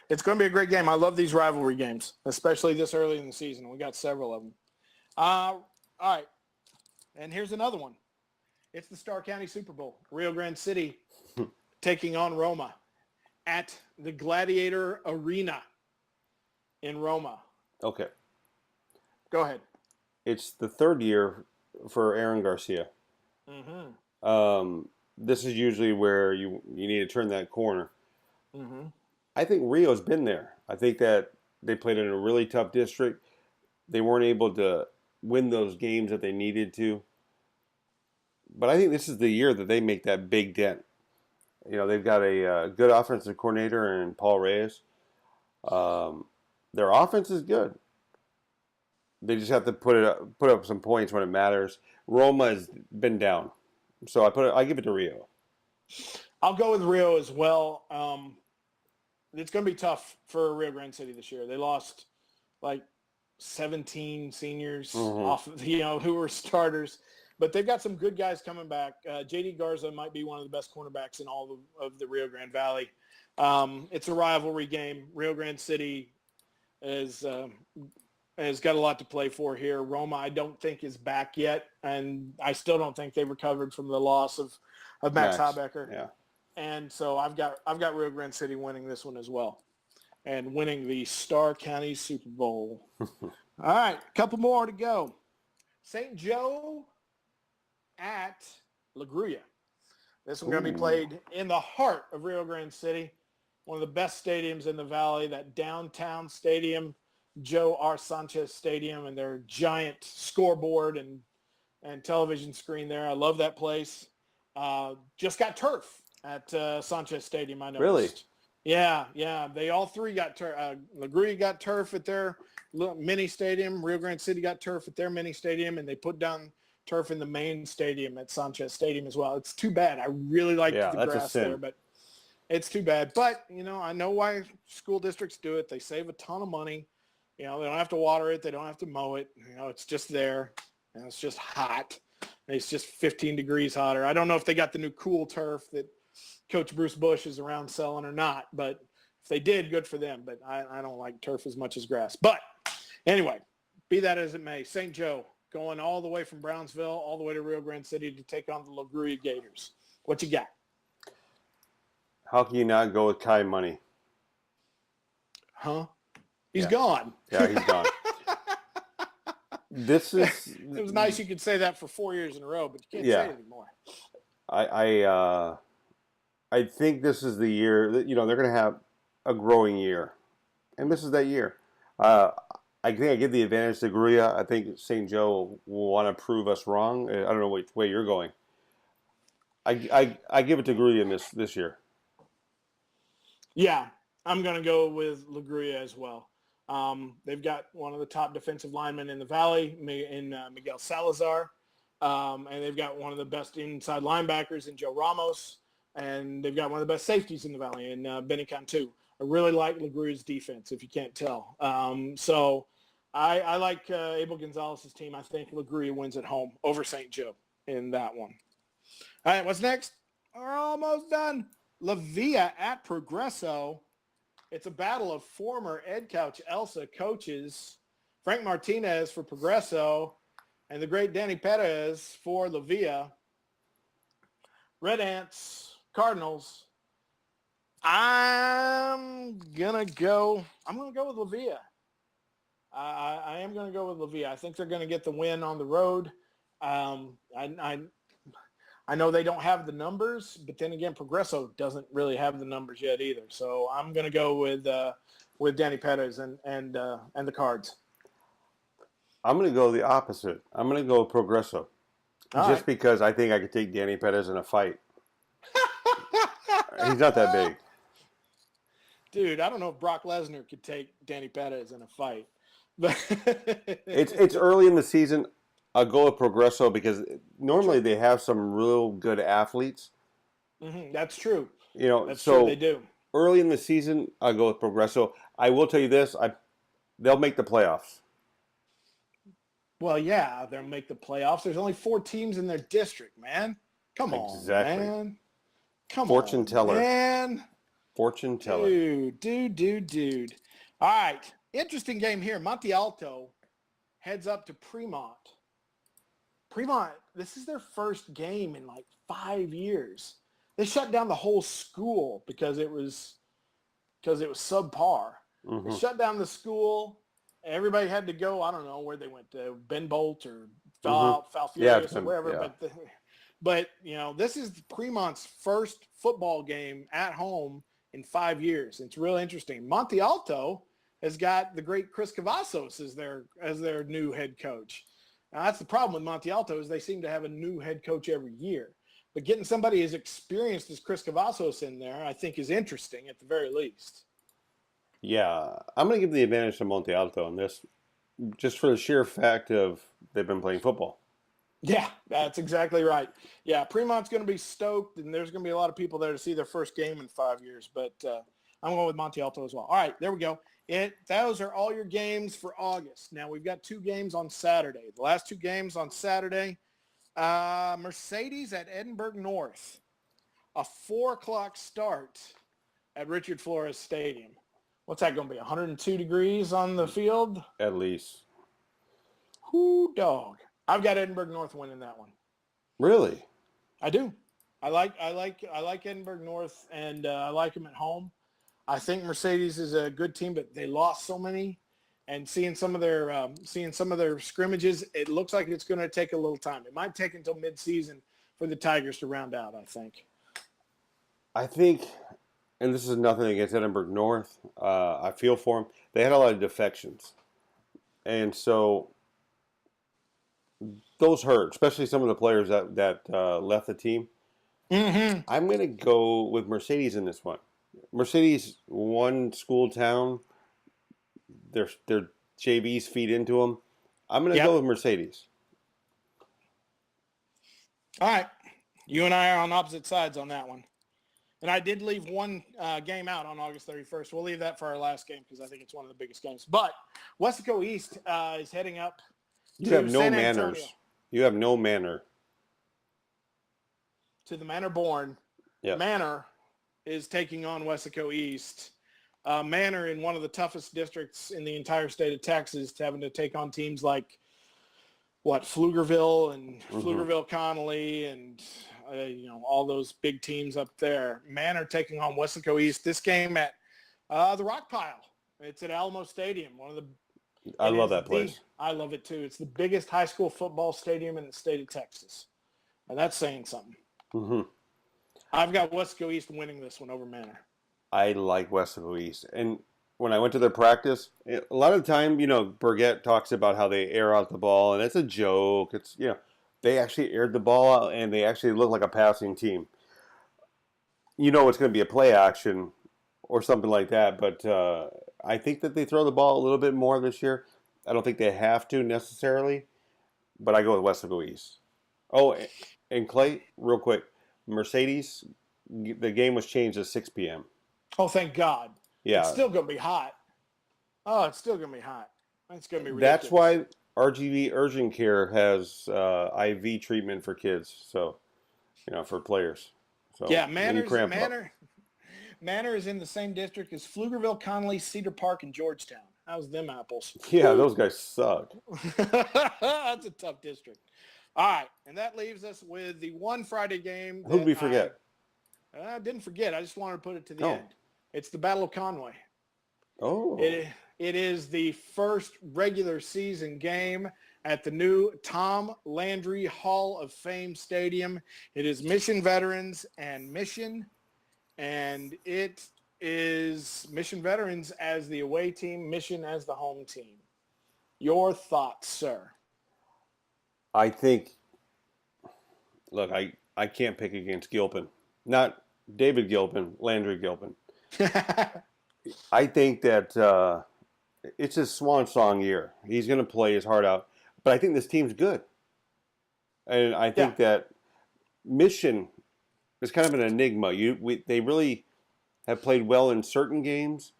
It's going to be a great game. I love these rivalry games, especially this early in the season. We got several of them. All right. And here's another one. It's the Starr County Super Bowl. Rio Grande City taking on Roma at the Gladiator Arena in Roma. Okay. Go ahead. It's the third year for Aaron Garcia. Mm-hmm. This is usually where you need to turn that corner. Mm-hmm. I think Rio's been there. I think that they played in a really tough district. They weren't able to win those games that they needed to. But I think this is the year that they make that big dent. They've got a good offensive coordinator in Paul Reyes. Their offense is good. They just have to put up some points when it matters. Roma has been down, so I give it to Rio. I'll go with Rio as well. It's going to be tough for Rio Grande City this year. They lost like 17 seniors Mm-hmm. off of, who were starters. But they've got some good guys coming back. J.D. Garza might be one of the best cornerbacks in all of the Rio Grande Valley. It's a rivalry game. Rio Grande City has got a lot to play for here. Roma, I don't think, is back yet, and I still don't think they've recovered from the loss of Max Habecker. Yeah. And so I've got Rio Grande City winning this one as well, and winning the Starr County Super Bowl. All right, a couple more to go. St. Joe at La Grulla. This one's going to be played in the heart of Rio Grande City, one of the best stadiums in the valley, that downtown stadium, Joe R. Sanchez Stadium, and their giant scoreboard and television screen there. I love that place. Just got turf at Sanchez Stadium, I noticed. Really? Yeah. They all three got turf. La Grulla got turf at their little mini stadium. Rio Grande City got turf at their mini stadium, and they put down turf in the main stadium at Sanchez Stadium as well. It's too bad. I really like the grass there, but it's too bad. But, I know why school districts do it. They save a ton of money. They don't have to water it. They don't have to mow it. It's just there, and it's just hot. And it's just 15 degrees hotter. I don't know if they got the new cool turf that Coach Bruce Bush is around selling or not, but if they did, good for them. But I don't like turf as much as grass. But anyway, be that as it may, St. Joe going all the way from Brownsville all the way to Rio Grande City to take on the La Grulla Gators. What you got? How can you not go with Kai Money? Huh? He's gone. Yeah, he's gone. It was nice you could say that for 4 years in a row, but you can't say it anymore. I think this is the year that they're going to have a growing year, and this is that year. I think I give the advantage to Grulla. I think St. Joe will want to prove us wrong. I don't know which way you're going. I give it to Grulla this year. Yeah, I'm going to go with La Grulla as well. They've got one of the top defensive linemen in the Valley, in Miguel Salazar, and they've got one of the best inside linebackers in Joe Ramos, and they've got one of the best safeties in the Valley in Benny Cantu. I really like La Grulla's defense, if you can't tell. So I like Abel Gonzalez's team. I think La Grulla wins at home over St. Joe in that one. All right, what's next? We're almost done. La Villa at Progreso. It's a battle of former Ed Couch Elsa coaches, Frank Martinez for Progreso and the great Danny Perez for La Villa. Red Ants, Cardinals. I'm gonna go with La Villa. I am gonna go with La Villa. I think they're gonna get the win on the road. I know they don't have the numbers, but then again, Progreso doesn't really have the numbers yet either. So I'm going to go with Danny Perez and the Cards. I'm going to go the opposite. I'm going to go Progreso, because I think I could take Danny Perez in a fight. He's not that big. Dude, I don't know if Brock Lesnar could take Danny Perez in a fight. It's early in the season. I'll go with Progreso because normally they have some real good athletes. Mm-hmm, that's true. That's true. They do. Early in the season, I'll go with Progreso. I will tell you this: they'll make the playoffs. Well, yeah, they'll make the playoffs. There's only 4 teams in their district, man. Come on, man. Fortune teller, man. Fortune teller. Dude. All right, interesting game here. Monte Alto heads up to Fremont. Fremont, this is their first game in like 5 years. They shut down the whole school because it was subpar. Mm-hmm. They shut down the school. Everybody had to go. I don't know where they went to, Ben Bolt or Falfurrias or wherever. Yeah. But this is Fremont's first football game at home in 5 years. It's real interesting. Monte Alto has got the great Chris Cavazos as their new head coach. Now, that's the problem with Monte Alto is they seem to have a new head coach every year. But getting somebody as experienced as Chris Cavazos in there, I think, is interesting at the very least. Yeah, I'm going to give the advantage to Monte Alto in this, just for the sheer fact of they've been playing football. Yeah, that's exactly right. Yeah, Fremont's going to be stoked, and there's going to be a lot of people there to see their first game in 5 years. But I'm going with Monte Alto as well. All right, there we go. Those are all your games for August. Now, we've got 2 games on Saturday. The last 2 games on Saturday, Mercedes at Edinburgh North. A 4 o'clock start at Richard Flores Stadium. What's that going to be, 102 degrees on the field? At least. Whoo, dog. I've got Edinburgh North winning that one. Really? I do. I like Edinburgh North, and I like them at home. I think Mercedes is a good team, but they lost so many. And seeing some of their scrimmages, it looks like it's going to take a little time. It might take until midseason for the Tigers to round out, I think. I think, and this is nothing against Edinburgh North. I feel for them. They had a lot of defections, and so those hurt, especially some of the players that left the team. Mm-hmm. I'm going to go with Mercedes in this one. Mercedes, one school town. Their JVs feed into them. I'm going to go with Mercedes. All right. You and I are on opposite sides on that one. And I did leave one game out on August 31st. We'll leave that for our last game because I think it's one of the biggest games. But Wesco East is heading up You to have no San manners. Antonio, You have no manner. to the Manor Born. Yep. Manor is taking on Wesco East. Manor in one of the toughest districts in the entire state of Texas, having to take on teams like Pflugerville and Pflugerville Connolly and all those big teams up there. Manor taking on Wesco East. This game at the Rock Pile. It's at Alamo Stadium. I love that place. I love it too. It's the biggest high school football stadium in the state of Texas, and that's saying something. Mm-hmm. I've got Wesco East winning this one over Manor. I like Wesco East. And when I went to their practice, a lot of the time, Burgett talks about how they air out the ball, and it's a joke. It's, they actually aired the ball out, and they actually look like a passing team. It's going to be a play action or something like that, but I think that they throw the ball a little bit more this year. I don't think they have to necessarily, but I go with Wesco East. Oh, and Clay, real quick, Mercedes, the game was changed to 6 p.m. Oh, thank God. Yeah. It's still going to be hot. Oh, it's still going to be hot. It's going to be ridiculous. That's why RGV Urgent Care has IV treatment for kids, so, for players. So, yeah, Manor is in the same district as Pflugerville, Connolly, Cedar Park, and Georgetown. How's them apples? Yeah, those guys suck. That's a tough district. All right, and that leaves us with the one Friday game. Who did we forget? I didn't forget. I just wanted to put it to the end. It's the Battle of Conway. Oh. It is the first regular season game at the new Tom Landry Hall of Fame Stadium. It is Mission Veterans and Mission, and it is Mission Veterans as the away team, Mission as the home team. Your thoughts, sir? I think, look, I can't pick against Gilpin. Not David Gilpin, Landry Gilpin. I think that it's his swan song year. He's going to play his heart out. But I think this team's good. And I think that Mission is kind of an enigma. They really have played well in certain games,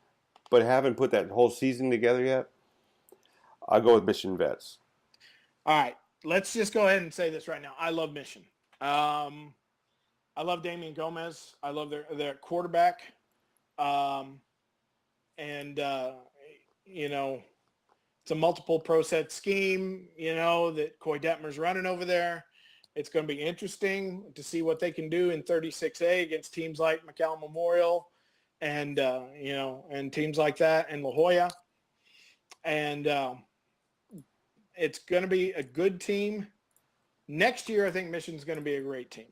but haven't put that whole season together yet. I'll go with Mission Vets. All right. Let's just go ahead and say this right now. I love Mission. I love Damian Gomez. I love their quarterback. It's a multiple pro set scheme, that Coy Detmer's running over there. It's going to be interesting to see what they can do in 36A against teams like McAllen Memorial and teams like that and La Jolla. And it's going to be a good team. Next year, I think Mission's going to be a great team.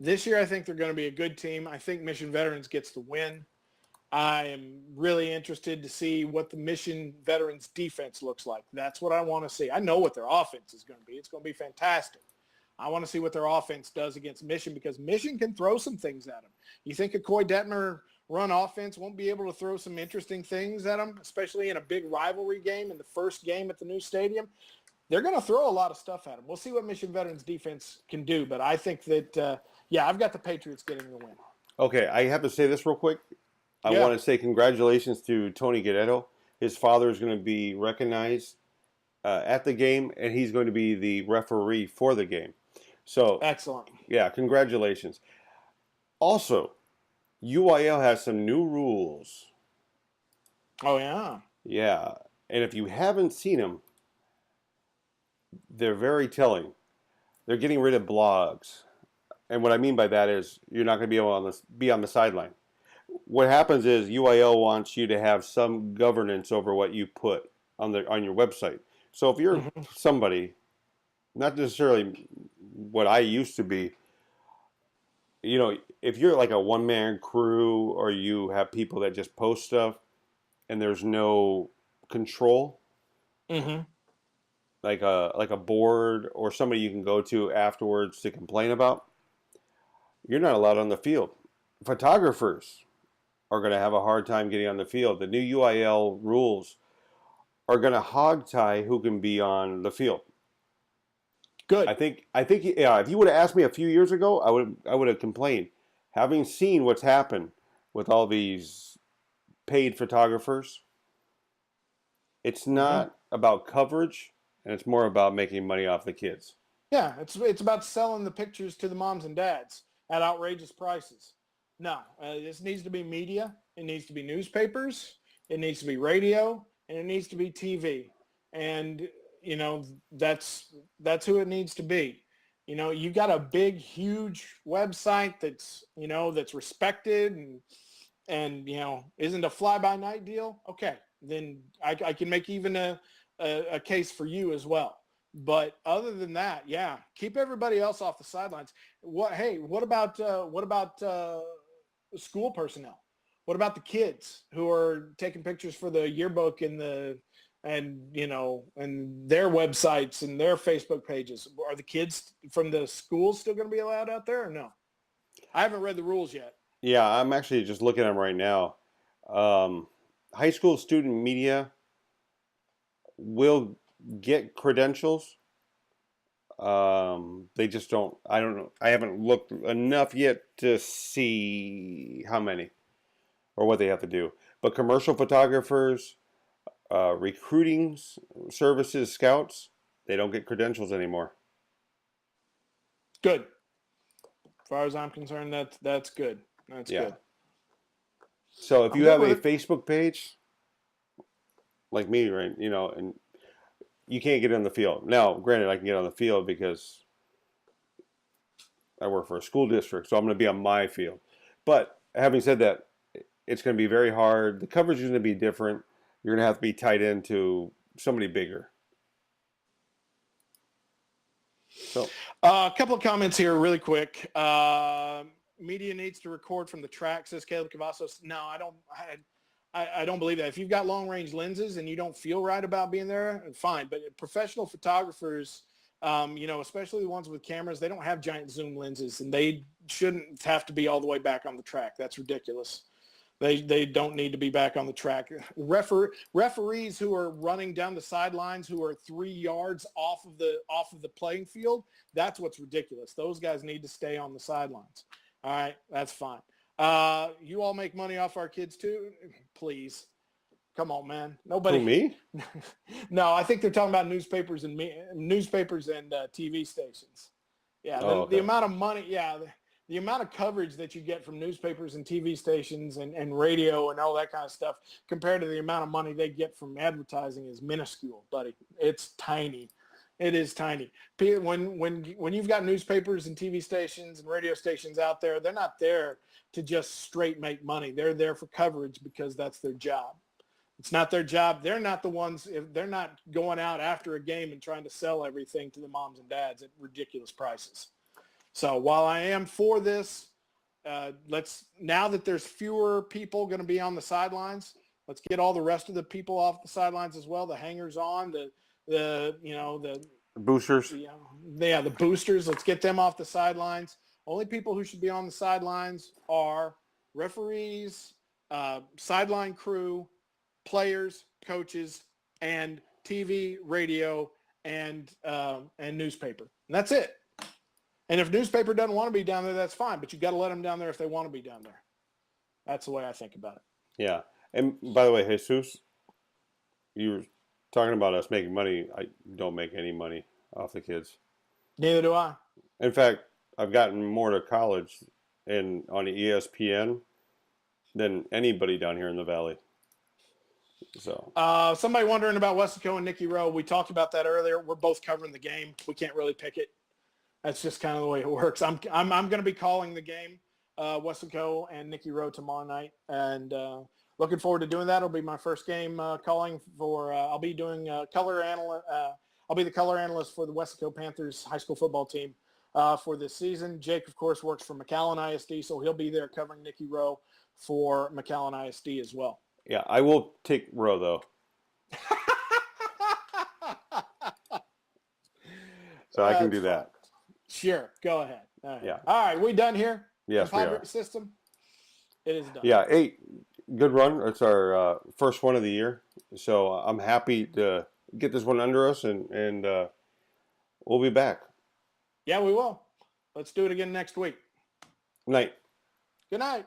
This year, I think they're going to be a good team. I think Mission Veterans gets the win. I am really interested to see what the Mission Veterans defense looks like. That's what I want to see. I know what their offense is going to be. It's going to be fantastic. I want to see what their offense does against Mission because Mission can throw some things at them. You think a Coy Detmer run offense won't be able to throw some interesting things at them, especially in a big rivalry game in the first game at the new stadium? They're going to throw a lot of stuff at them. We'll see what Mission Veterans defense can do, but I think that, I've got the Patriots getting the win. Okay, I have to say this real quick. I want to say congratulations to Tony Guerrero. His father is going to be recognized at the game, and he's going to be the referee for the game. So, Excellent. yeah, congratulations. Also, UIL has some new rules. Oh yeah. Yeah, and if you haven't seen them, they're very telling. They're getting rid of blogs, and what I mean by that is you're not going to be able to be on the sideline. What happens is UIL wants you to have some governance over what you put on your website. So if you're Hmm. somebody, not necessarily what I used to be, if you're like a one man crew or you have people that just post stuff and there's no control, Hmm. like a board or somebody you can go to afterwards to complain about, you're not allowed on the field. Photographers are going to have a hard time getting on the field. The new UIL rules are going to hog tie who can be on the field. I Good. think I think yeah. If you would have asked me a few years ago, I would have complained. Having seen what's happened with all these paid photographers, it's Hmm. not about coverage, and it's more about making money off the kids. Yeah, it's about selling the pictures to the moms and dads at outrageous prices. No, this needs to be media. It needs to be newspapers. It needs to be radio, and it needs to be TV. And you know that's who it needs to be. You got a big, huge website that's respected and isn't a fly-by-night deal. Okay, then I can make even a case for you as well. But other than that, yeah, keep everybody else off the sidelines. What about school personnel? What about the kids who are taking pictures for the yearbook and their websites and their Facebook pages? Are the kids from the schools still going to be allowed out there or no? I haven't read the rules yet. Yeah, I'm actually just looking at them right now. Um, High school student media will get credentials. They just don't. I don't know. I haven't looked enough yet to see how many or what they have to do. But commercial photographers, recruiting services, scouts, they don't get credentials anymore. Good. As far as I'm concerned, that's good. That's Yeah. good. So if I'm you good have with a it. Facebook page like me, right, and you can't get on the field. Now, granted, I can get on the field because I work for a school district, so I'm going to be on my field. But having said that, it's going to be very hard. The coverage is going to be different. You're going to have to be tied into somebody bigger. So, A couple of comments here really quick. Media needs to record from the track, says Caleb Cavazos. No, I don't. I don't believe that. If you've got long range lenses and you don't feel right about being there, fine. But professional photographers, especially the ones with cameras, they don't have giant zoom lenses, and they shouldn't have to be all the way back on the track. That's ridiculous. They don't need to be back on the track. Referees who are running down the sidelines, who are 3 yards off of the playing field, that's what's ridiculous. Those guys need to stay on the sidelines. All right, that's fine. You all make money off our kids too, please. Come on, man. who, Nobody. me? No, I think they're talking about newspapers and TV stations. Yeah, Oh, the okay. amount of money. Yeah, the amount of coverage that you get from newspapers and TV stations and radio and all that kind of stuff compared to the amount of money they get from advertising is minuscule, buddy. It's tiny. It is tiny. When you've got newspapers and TV stations and radio stations out there, they're not there to just straight make money. They're there for coverage because that's their job. It's not their job. They're not the ones. If they're not going out after a game and trying to sell everything to the moms and dads at ridiculous prices. So while I am for this, now that there's fewer people going to be on the sidelines, let's get all the rest of the people off the sidelines as well. The hangers on, Boosters. the boosters. Let's get them off the sidelines. Only people who should be on the sidelines are referees, sideline crew, players, coaches, and TV, radio, and newspaper. And that's it. And if newspaper doesn't want to be down there, that's fine. But you got to let them down there if they want to be down there. That's the way I think about it. Yeah. And by the way, Jesus, you talking about us making money, I don't make any money off the kids. Neither do I. In fact, I've gotten more to college and on ESPN than anybody down here in the valley. So Somebody wondering about Wesco and Nicky Rowe. We talked about that earlier. We're both covering the game. We can't really pick it. That's just kind of the way it works. I'm going to be calling the game, Wesco and Nicky Rowe tomorrow night, and looking forward to doing that. It'll be my first game calling for. I'll be doing color analyst. I'll be the color analyst for the Wesco Panthers high school football team for this season. Jake, of course, works for McAllen ISD, so he'll be there covering Nicky Rowe for McAllen ISD as well. yeah, I will take Rowe though. So I can do that. Sure, go ahead. All right. Yeah. All right, we done here? Yes, we Compadre are. system? It is done. Yeah, hey, good run. It's our first one of the year. So I'm happy to get this one under us, and we'll be back. Yeah, we will. Let's do it again next week. Night. Good night.